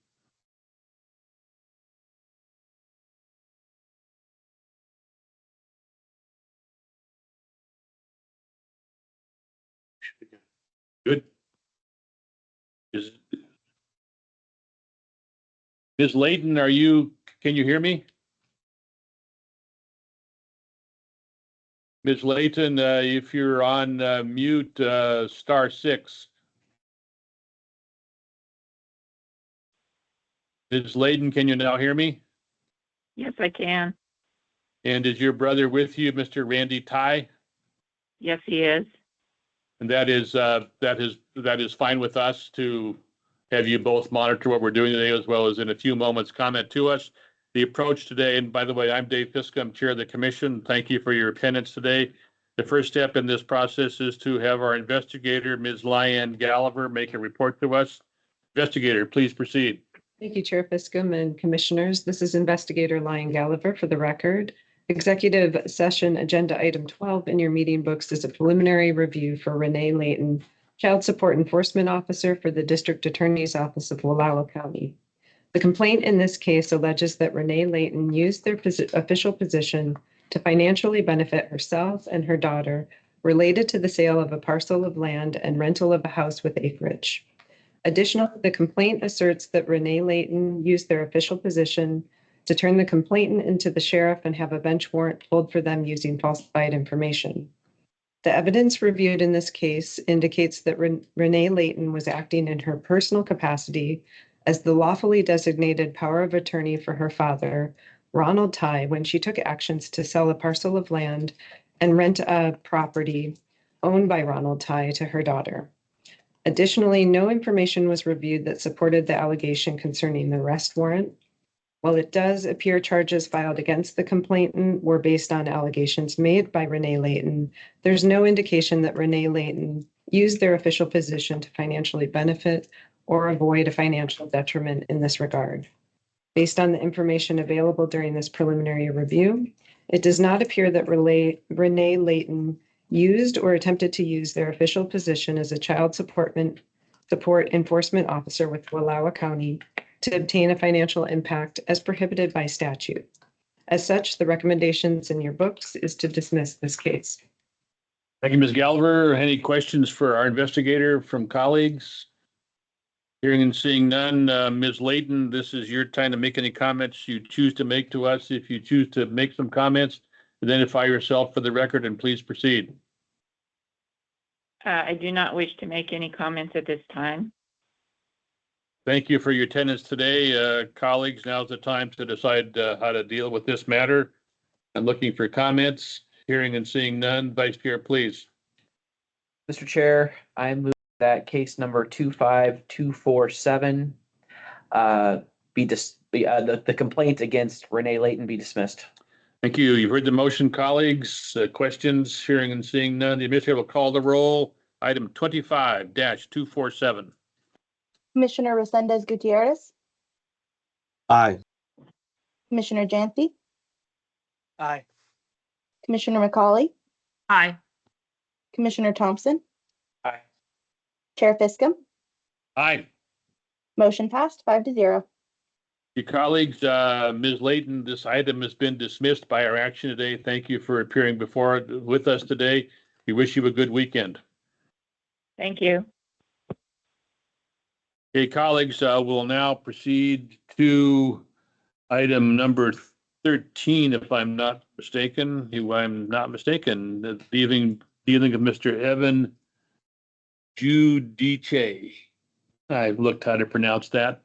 Good. Ms. Layton, can you hear me? Ms. Layton, if you're on mute, *6. Ms. Layton, can you now hear me? Yes, I can. And is your brother with you, Mr. Randy Ty? Yes, he is. And that is fine with us to have you both monitor what we're doing today, as well as in a few moments comment to us. The approach today, and by the way, I'm Dave Fiscom, Chair of the Commission. Thank you for your attendance today. The first step in this process is to have our investigator, Ms. Lyanne Gallagher, make a report to us. Investigator, please proceed. Thank you, Chair Fiscom and Commissioners. This is Investigator Lyanne Gallagher for the record. Executive session agenda item 12 in your meeting books is a preliminary review for Renee Layton, Child Support Enforcement Officer for the District Attorney's Office of Wallowa County. The complaint in this case alleges that Renee Layton used their official position to financially benefit herself and her daughter related to the sale of a parcel of land and rental of a house with acreage. Additionally, the complaint asserts that Renee Layton used their official position to turn the complainant into the sheriff and have a bench warrant pulled for them using falsified information. The evidence reviewed in this case indicates that Renee Layton was acting in her personal capacity as the lawfully designated power of attorney for her father, Ronald Ty, when she took actions to sell a parcel of land and rent a property owned by Ronald Ty to her daughter. Additionally, no information was reviewed that supported the allegation concerning the arrest warrant. While it does appear charges filed against the complainant were based on allegations made by Renee Layton, there's no indication that Renee Layton used their official position to financially benefit or avoid a financial detriment in this regard. Based on the information available during this preliminary review, It does not appear that Renee Layton used or attempted to use their official position as a child support enforcement officer with Wallowa County to obtain a financial impact as prohibited by statute. As such, the recommendations in your books is to dismiss this case. Thank you, Ms. Galver. Any questions for our investigator from colleagues? Hearing and seeing none, Ms. Layton, this is your time to make any comments you choose to make to us. If you choose to make some comments, identify yourself for the record and please proceed. I do not wish to make any comments at this time. Thank you for your attendance today. Colleagues, now's the time to decide how to deal with this matter. I'm looking for comments. Hearing and seeing none. Vice Chair, please. Mr. Chair, I move that case number 25247 the complaint against Renee Layton be dismissed. Thank you. You've heard the motion, colleagues. Questions? Hearing and seeing none. The administrator will call the roll. Item 25-247. Commissioner Resendez Gutierrez, Aye. Commissioner Jancy, Aye. Commissioner McCauley, Aye. Commissioner Thompson, Aye. Chair Fiscom. Aye. Motion passed 5-0. Your colleagues, Ms. Layton, this item has been dismissed by our action today. Thank you for appearing with us today. We wish you a good weekend. Thank you. Okay, colleagues, we'll now proceed to item number 13, if I'm not mistaken, dealing with Mr. Evan Giudice. I've looked how to pronounce that.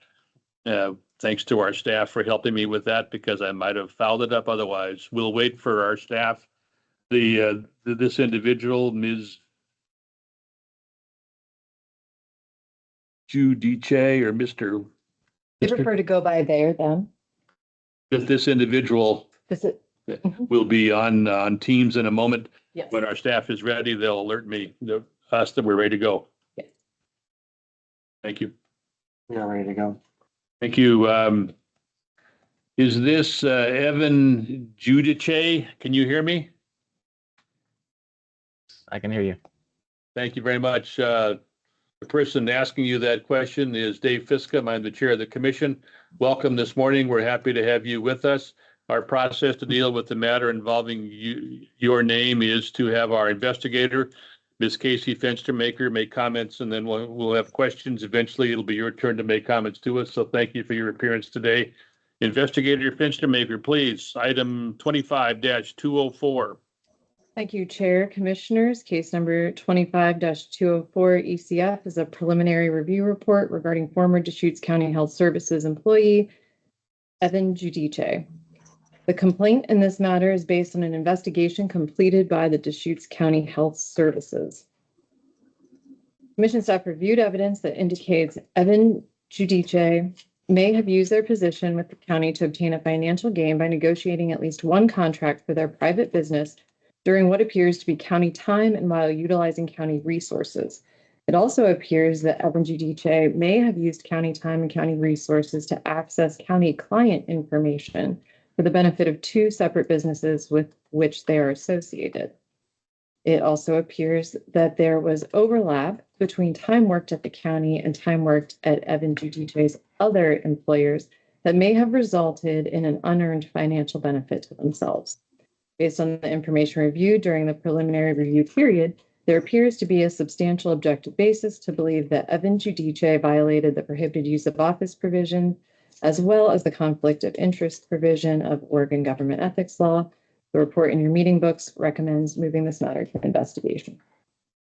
Thanks to our staff for helping me with that because I might have fouled it up otherwise. We'll wait for our staff. This individual, Ms. Giudice or Mr. I prefer to go by there then. This individual This is, will be on Teams in a moment. yes. When our staff is ready, they'll alert us that we're ready to go. Yes. Thank you. We are ready to go. Thank you. Is this Evan Giudice? Can you hear me? I can hear you. Thank you very much. The person asking you that question is Dave Fiscom. I'm the chair of the commission. Welcome this morning. We're happy to have you with us. Our process to deal with the matter involving your name is to have our investigator, Ms. Casey Fenstermaker, make comments, and then we'll have questions. Eventually, it'll be your turn to make comments to us. So thank you for your appearance today. Investigator Fenstermaker, please. Item 25-204. Thank you, Chair. Commissioners, case number 25-204 ECF is a preliminary review report regarding former Deschutes County Health Services employee Evan Giudice. The complaint in this matter is based on an investigation completed by the Deschutes County Health Services. Commission staff reviewed evidence that indicates Evan Giudice may have used their position with the county to obtain a financial gain by negotiating at least one contract for their private business during what appears to be county time and while utilizing county resources. It also appears that Evan Giudice may have used county time and county resources to access county client information for the benefit of two separate businesses with which they are associated. It also appears that there was overlap between time worked at the county and time worked at Evan Giudice's other employers that may have resulted in an unearned financial benefit to themselves. Based on the information reviewed during the preliminary review period, there appears to be a substantial objective basis to believe that Evan Giudice violated the prohibited use of office provision, as well as the conflict of interest provision of Oregon government ethics law. The report in your meeting books recommends moving this matter to investigation.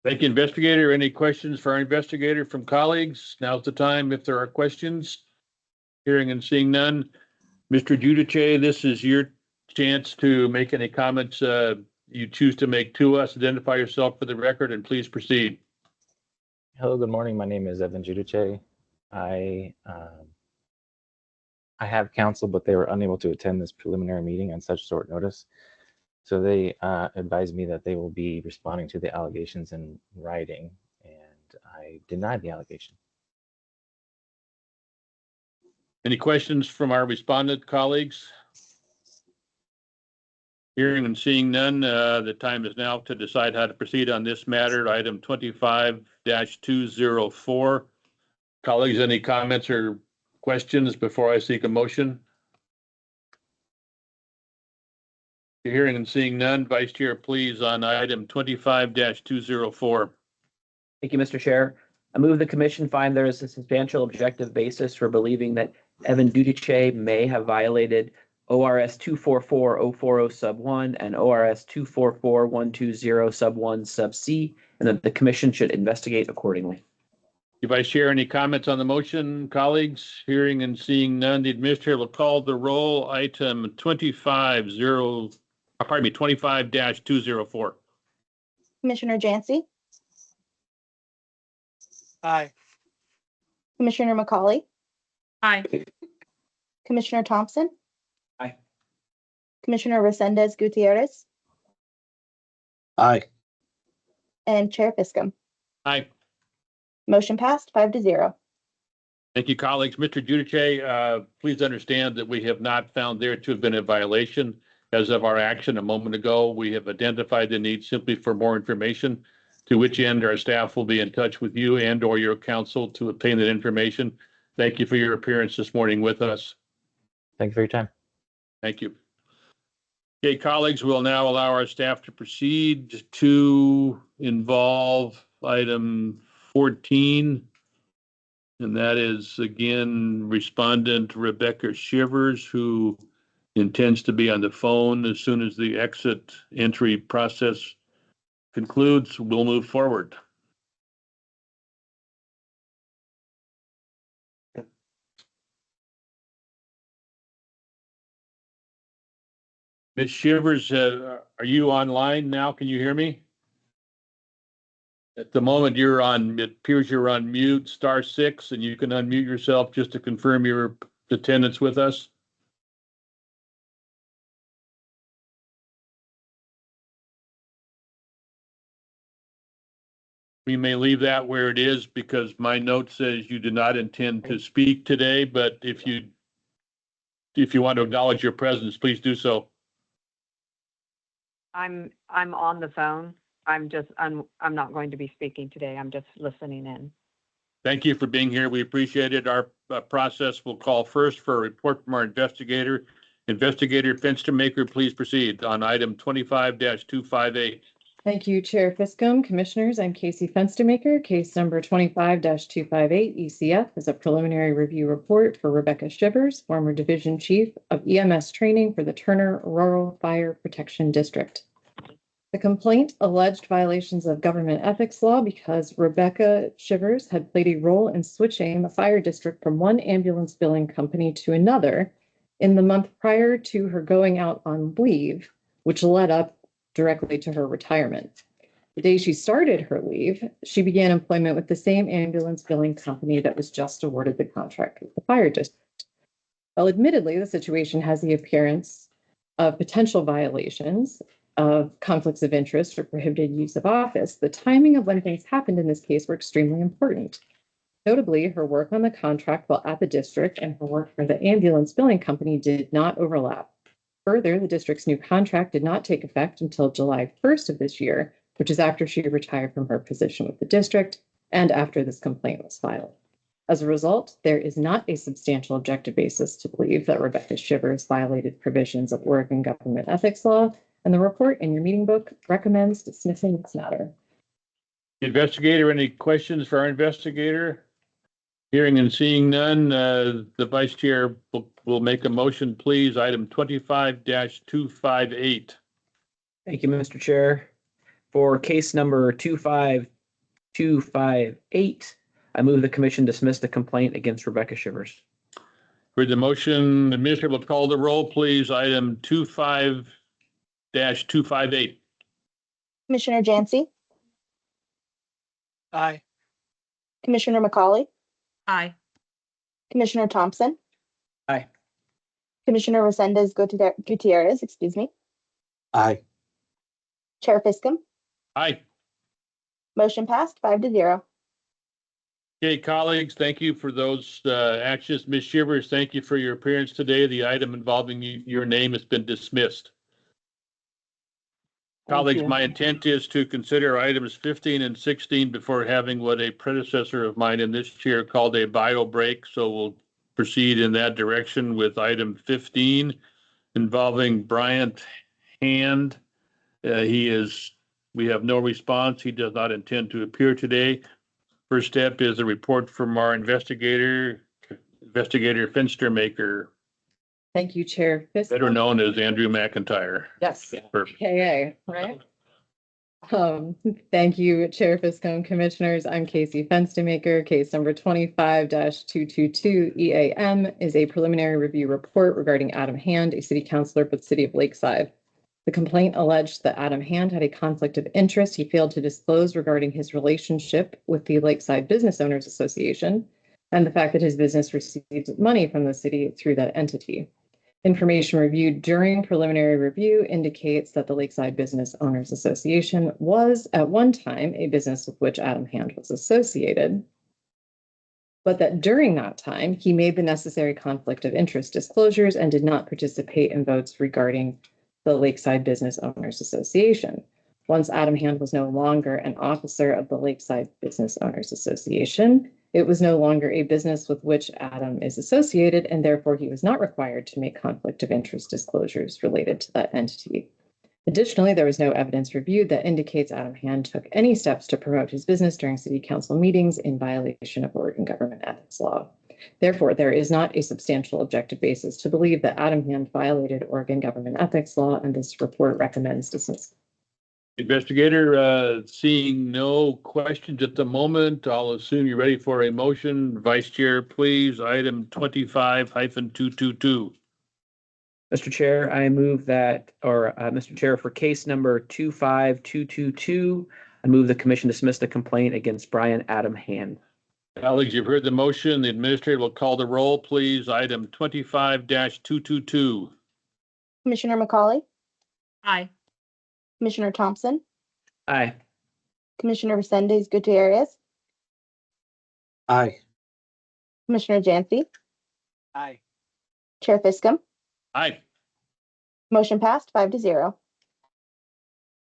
Thank you, investigator. Any questions for our investigator from colleagues? Now's the time if there are questions. Hearing and seeing none. Mr. Giudice, this is your chance to make any comments you choose to make to us. Identify yourself for the record and please proceed. Hello, good morning. My name is Evan Giudice. I have counsel, but they were unable to attend this preliminary meeting on such short notice. So they advised me that they will be responding to the allegations in writing, and I denied the allegation. Any questions from our respondent colleagues? Hearing and seeing none, the time is now to decide how to proceed on this matter, item 25-204. Colleagues, any comments or questions before I seek a motion? Hearing and seeing none, Vice Chair, please, on item 25-204. Thank you, Mr. Chair. I move the commission find there is a substantial objective basis for believing that Evan Dudiche may have violated ORS 244-040 sub 1 and ORS 244-120 sub 1 sub C, and that the commission should investigate accordingly. Vice Chair, any comments on the motion, colleagues? Hearing and seeing none, the administrator will call the roll. Item 25-204. Commissioner Jancy, Aye. Commissioner McCauley, Aye. Commissioner Thompson. Aye. Commissioner Resendez Gutierrez, Aye. and Chair Fiscum. Aye. Motion passed 5-0. Thank you, colleagues. Mr. Giudice, please understand that we have not found there to have been a violation. As of our action a moment ago, we have identified the need simply for more information, to which end our staff will be in touch with you and or your counsel to obtain that information. Thank you for your appearance this morning with us. Thank you for your time. Thank you. Okay, colleagues, we'll now allow our staff to proceed to involve item 14. And that is, again, respondent Rebecca Shivers, who intends to be on the phone as soon as the exit entry process concludes. We'll move forward. Ms. Shivers, are you online now? Can you hear me? At the moment you're on, it appears you're on mute, *6, and you can unmute yourself just to confirm your attendance with us. We may leave that where it is because my note says you do not intend to speak today, but if you want to acknowledge your presence, please do so. I'm on the phone. I'm not going to be speaking today. I'm just listening in. Thank you for being here. We appreciate it. Our process will call first for a report from our investigator. Investigator Fenstermaker, please proceed on item 25-258. Thank you, Chair Fiscum. Commissioners, I'm Casey Fenstermaker. Case number 25-258 ECF is a preliminary review report for Rebecca Shivers, former Division Chief of EMS Training for the Turner Rural Fire Protection District. The complaint alleged violations of government ethics law because Rebecca Shivers had played a role in switching the fire district from one ambulance billing company to another in the month prior to her going out on leave, which led up directly to her retirement. The day she started her leave, she began employment with the same ambulance billing company that was just awarded the contract with the fire district. While admittedly, the situation has the appearance of potential violations of conflicts of interest or prohibited use of office, the timing of when things happened in this case were extremely important. Notably, her work on the contract while at the district and her work for the ambulance billing company did not overlap. Further, the district's new contract did not take effect until July 1st of this year, which is after she retired from her position with the district and after this complaint was filed. As a result, there is not a substantial objective basis to believe that Rebecca Shivers violated provisions of Oregon government ethics law, and the report in your meeting book recommends dismissing this matter. Investigator, any questions for our investigator? Hearing and seeing none, the Vice Chair will make a motion, please. Item 25-258. Thank you, Mr. Chair. For case number 25258, I move the commission dismiss the complaint against Rebecca Shivers. For the motion, the administrator will call the roll, please. Item 25-258. Commissioner Jancy, Aye. Commissioner McCauley, Aye. Commissioner Thompson. Aye. Commissioner Resendez Gutierrez, Aye. Chair Fiscum. Aye. Motion passed 5-0. Okay, colleagues, thank you for those actions. Ms. Shivers, thank you for your appearance today. The item involving your name has been dismissed. Colleagues, you. my intent is to consider items 15 and 16 before having what a predecessor of mine in this chair called a bio break. So we'll proceed in that direction with item 15 involving Bryant Hand. We have no response. He does not intend to appear today. First step is a report from our investigator Fenstermaker, Thank you, Chair Fisk. better known as Andrew McIntyre. Yes, Perfect. KA, right? Thank you, Chair Fiscom, Commissioners. I'm Casey Fenstermaker. Case number 25-222 EAM is a preliminary review report regarding Adam Hand, a city councilor for the city of Lakeside. The complaint alleged that Adam Hand had a conflict of interest he failed to disclose regarding his relationship with the Lakeside Business Owners Association and the fact that his business received money from the city through that entity. Information reviewed during preliminary review indicates that the Lakeside Business Owners Association was at one time a business with which Adam Hand was associated, but that during that time, he made the necessary conflict of interest disclosures and did not participate in votes regarding the Lakeside Business Owners Association. Once Adam Hand was no longer an officer of the Lakeside Business Owners Association, it was no longer a business with which Adam is associated, and therefore he was not required to make conflict of interest disclosures related to that entity. Additionally, there was no evidence reviewed that indicates Adam Hand took any steps to promote his business during city council meetings in violation of Oregon government ethics law. Therefore, there is not a substantial objective basis to believe that Adam Hand violated Oregon government ethics law, and this report recommends dismissal. Investigator, seeing no questions at the moment, I'll assume you're ready for a motion. Vice Chair, please, item 25-222. Mr. Chair, I move that, Mr. Chair, for case number 25222, I move the commission dismiss the complaint against Brian Adam Hand. Colleagues, you've heard the motion. The administrator will call the roll, please. Item 25-222. Commissioner McCauley, Aye. Commissioner Thompson, Aye. Commissioner Resendez Gutierrez, Aye. Commissioner Jancy, Aye. Chair Fiscom. Aye. Motion passed 5-0.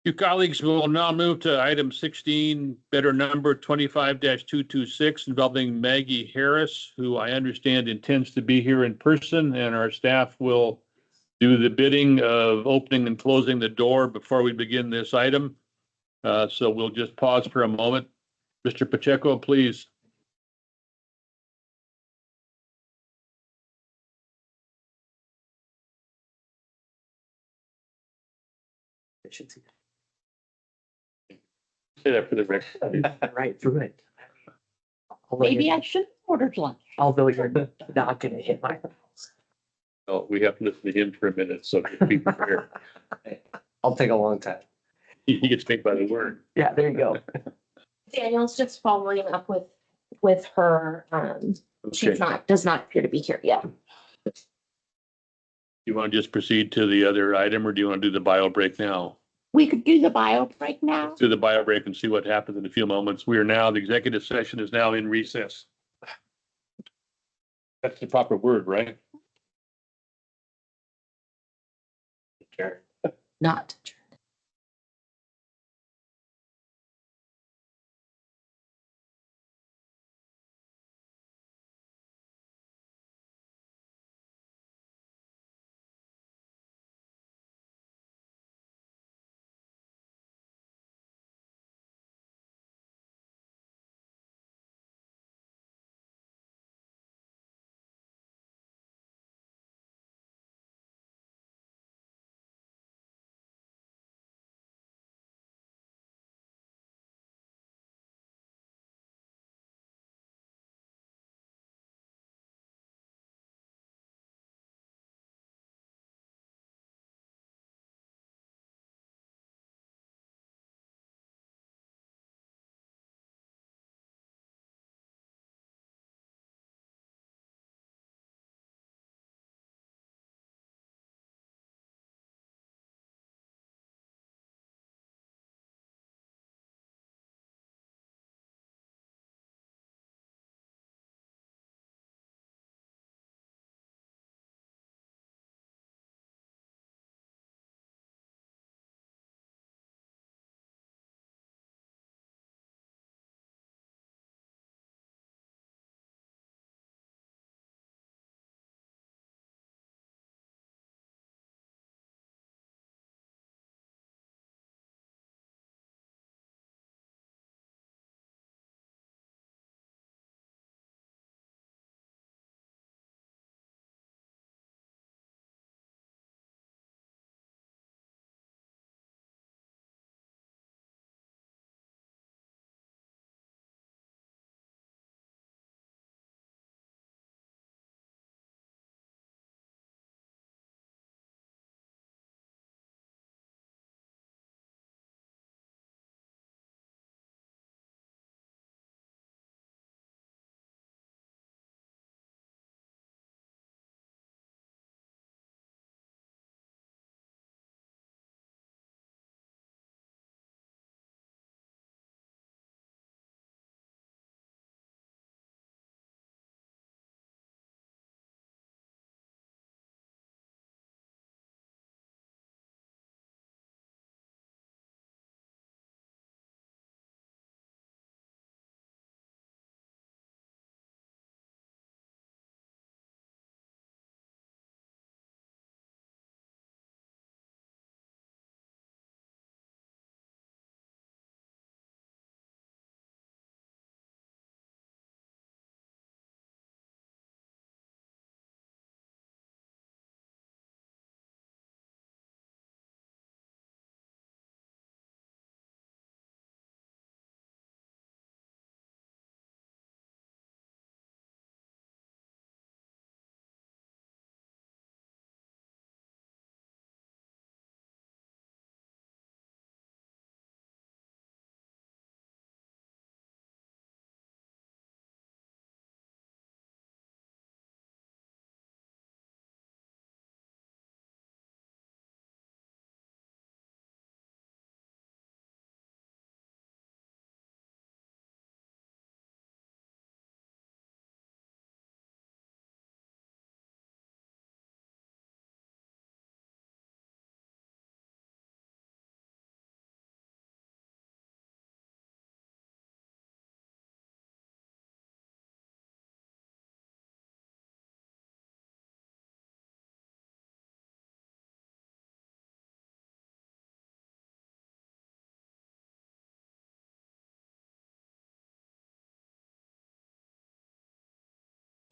You colleagues will now move to item 16, better number 25-226, involving Maggie Harris, who I understand intends to be here in person, and our staff will do the bidding of opening and closing the door before we begin this item. So we'll just pause for a moment. Mr. Pacheco, please. Say that for the record. Right through it. Maybe I should have ordered lunch. Although you're not gonna hit my. Oh, we have to listen to him for a minute, so just be prepared. I'll take a long time. He gets paid by the word. Yeah, there you go. Daniel's just following up with her. She's does not appear to be here yet. You want to just proceed to the other item, or do you want to do the bio break now? We could do the bio break now. Do the bio break and see what happens in a few moments. The executive session is now in recess. That's the proper word, right? Not.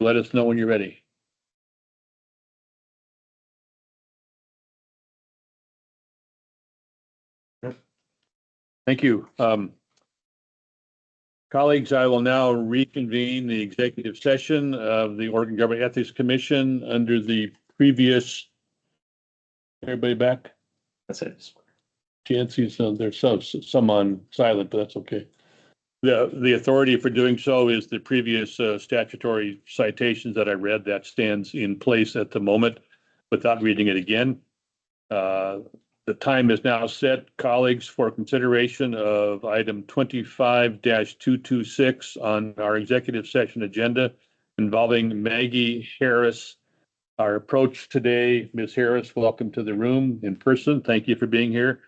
Let us know when you're ready. Thank you. Colleagues, I will now reconvene the executive session of the Oregon Government Ethics Commission under the previous. Everybody back? That's it. Chancy's, there's some on silent, but that's okay. The authority for doing so is the previous statutory citations that I read. That stands in place at the moment without reading it again. The time is now set, colleagues, for consideration of item 25-226 on our executive session agenda involving Maggie Harris. Our approach today, Ms. Harris, welcome to the room in person. Thank you for being here.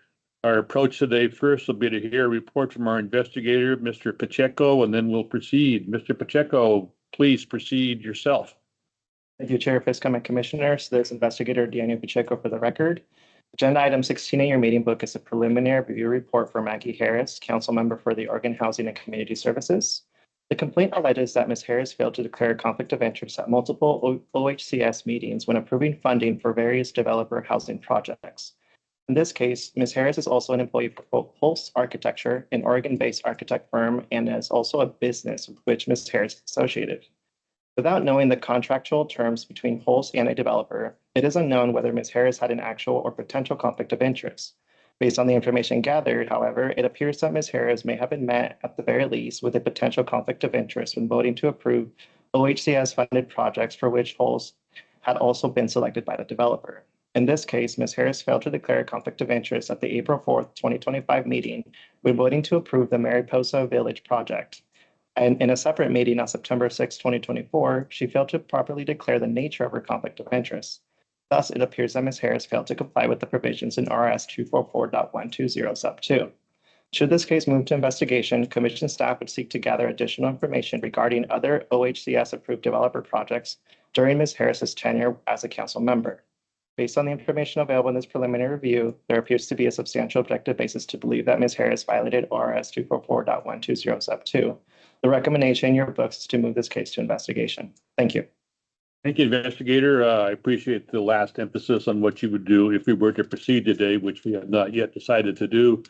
Our approach today first will be to hear a report from our investigator, Mr. Pacheco, and then we'll proceed. Mr. Pacheco, please proceed yourself. Thank you, Chair Fiscom and Commissioners. This is Investigator Daniel Pacheco for the record. Agenda item 16 in your meeting book is a preliminary review report for Maggie Harris, council member for the Oregon Housing and Community Services. The complaint alleges that Ms. Harris failed to declare a conflict of interest at multiple OHCS meetings when approving funding for various developer housing projects. In this case, Ms. Harris is also an employee for Pulse Architecture, an Oregon-based architect firm, and is also a business with which Ms. Harris is associated. Without knowing the contractual terms between Pulse and a developer, it is unknown whether Ms. Harris had an actual or potential conflict of interest. Based on the information gathered, however, it appears that Ms. Harris may have been met at the very least with a potential conflict of interest when voting to approve OHCS-funded projects for which Pulse had also been selected by the developer. In this case, Ms. Harris failed to declare a conflict of interest at the April 4th, 2025 meeting when voting to approve the Mariposa Village project. And in a separate meeting on September 6, 2024, she failed to properly declare the nature of her conflict of interest. Thus, it appears that Ms. Harris failed to comply with the provisions in RS 244.120 sub 2. Should this case move to investigation, Commission staff would seek to gather additional information regarding other OHCS-approved developer projects during Ms. Harris's tenure as a council member. Based on the information available in this preliminary review, there appears to be a substantial objective basis to believe that Ms. Harris violated RS 244.120 sub 2. The recommendation in your books is to move this case to investigation. Thank you. Thank you, investigator. I appreciate the last emphasis on what you would do if we were to proceed today, which we have not yet decided to do.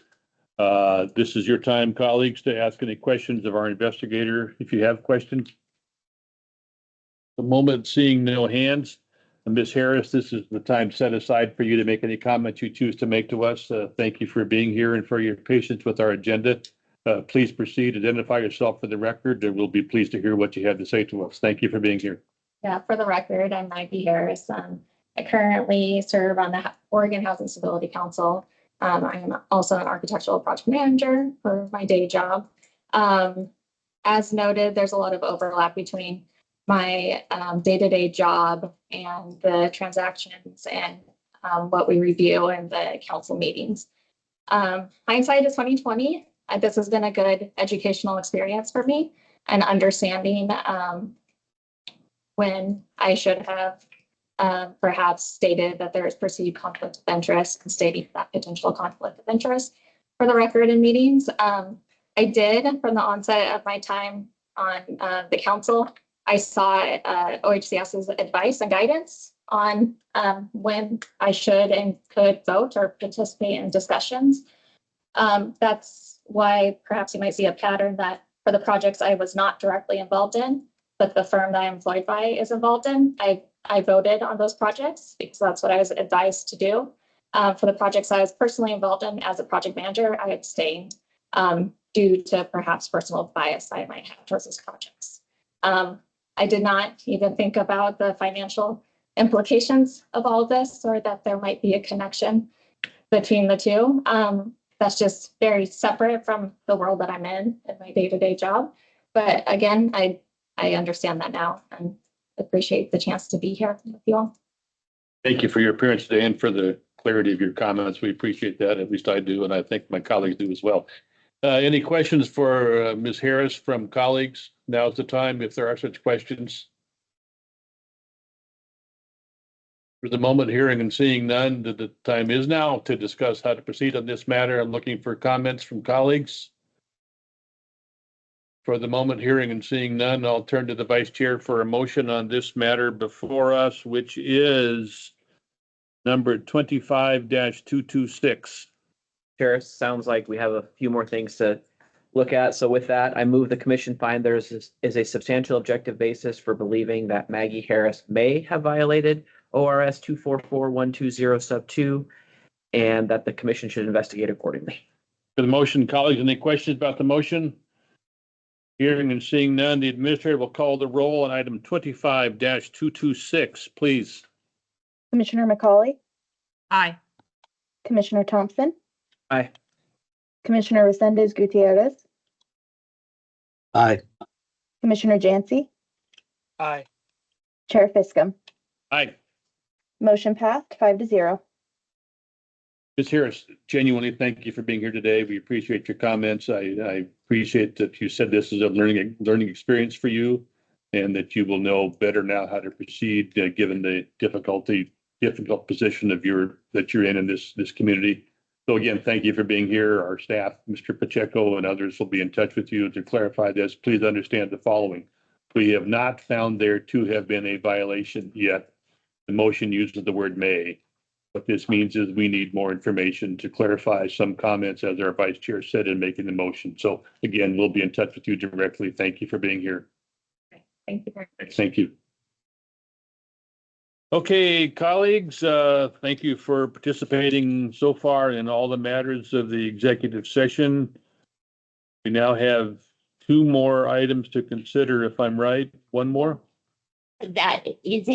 This is your time, colleagues, to ask any questions of our investigator. If you have questions. The moment seeing no hands, Ms. Harris, this is the time set aside for you to make any comments you choose to make to us. Thank you for being here and for your patience with our agenda. Please proceed, identify yourself for the record, and we'll be pleased to hear what you have to say to us. Thank you for being here. Yeah, for the record, I'm Maggie Harris. I currently serve on the Oregon Housing Stability Council. I'm also an architectural project manager for my day job. As noted, there's a lot of overlap between my day-to-day job and the transactions and what we review in the council meetings. Hindsight is 2020. This has been a good educational experience for me and understanding when I should have perhaps stated that there is perceived conflict of interest and stating that potential conflict of interest for the record in meetings. I did from the onset of my time on the council. I saw OHCS's advice and guidance on when I should and could vote or participate in discussions. That's why perhaps you might see a pattern that for the projects I was not directly involved in, but the firm that I'm employed by is involved in, I voted on those projects because that's what I was advised to do. For the projects I was personally involved in as a project manager, I abstained due to perhaps personal bias I might have towards those projects. I did not even think about the financial implications of all of this or that there might be a connection between the two. That's just very separate from the world that I'm in my day-to-day job. But again, I understand that now and appreciate the chance to be here with you all. Thank you for your appearance today and for the clarity of your comments. We appreciate that. At least I do, and I think my colleagues do as well. Any questions for Ms. Harris from colleagues? Now's the time if there are such questions. For the moment, hearing and seeing none, the time is now to discuss how to proceed on this matter. I'm looking for comments from colleagues. For the moment, hearing and seeing none, I'll turn to the vice chair for a motion on this matter before us, which is number 25-226. Chair, sounds like we have a few more things to look at. So with that, I move the commission find there is a substantial objective basis for believing that Maggie Harris may have violated ORS 244120 sub 2, and that the commission should investigate accordingly. For the motion, colleagues, any questions about the motion? Hearing and seeing none, the administrator will call the roll on item 25-226, please. Commissioner McCauley, Aye. Commissioner Thompson, Aye. Commissioner Resendez Gutierrez, Aye. Commissioner Jancy, Aye. Chair Fiscum. Aye. Motion passed 5-0. Ms. Harris, genuinely thank you for being here today. We appreciate your comments. I appreciate that you said this is a learning experience for you, and that you will know better now how to proceed, given the difficult position that you're in this community. So again, thank you for being here. Our staff, Mr. Pacheco and others, will be in touch with you to clarify this. Please understand the following. We have not found there to have been a violation yet. The motion uses the word may. What this means is we need more information to clarify some comments, as our vice chair said, in making the motion. So again, we'll be in touch with you directly. Thank you for being here. Thank you very much. Thank you. Okay, colleagues, thank you for participating so far in all the matters of the executive session. We now have 2 more items to consider, if I'm right. 1 more? That is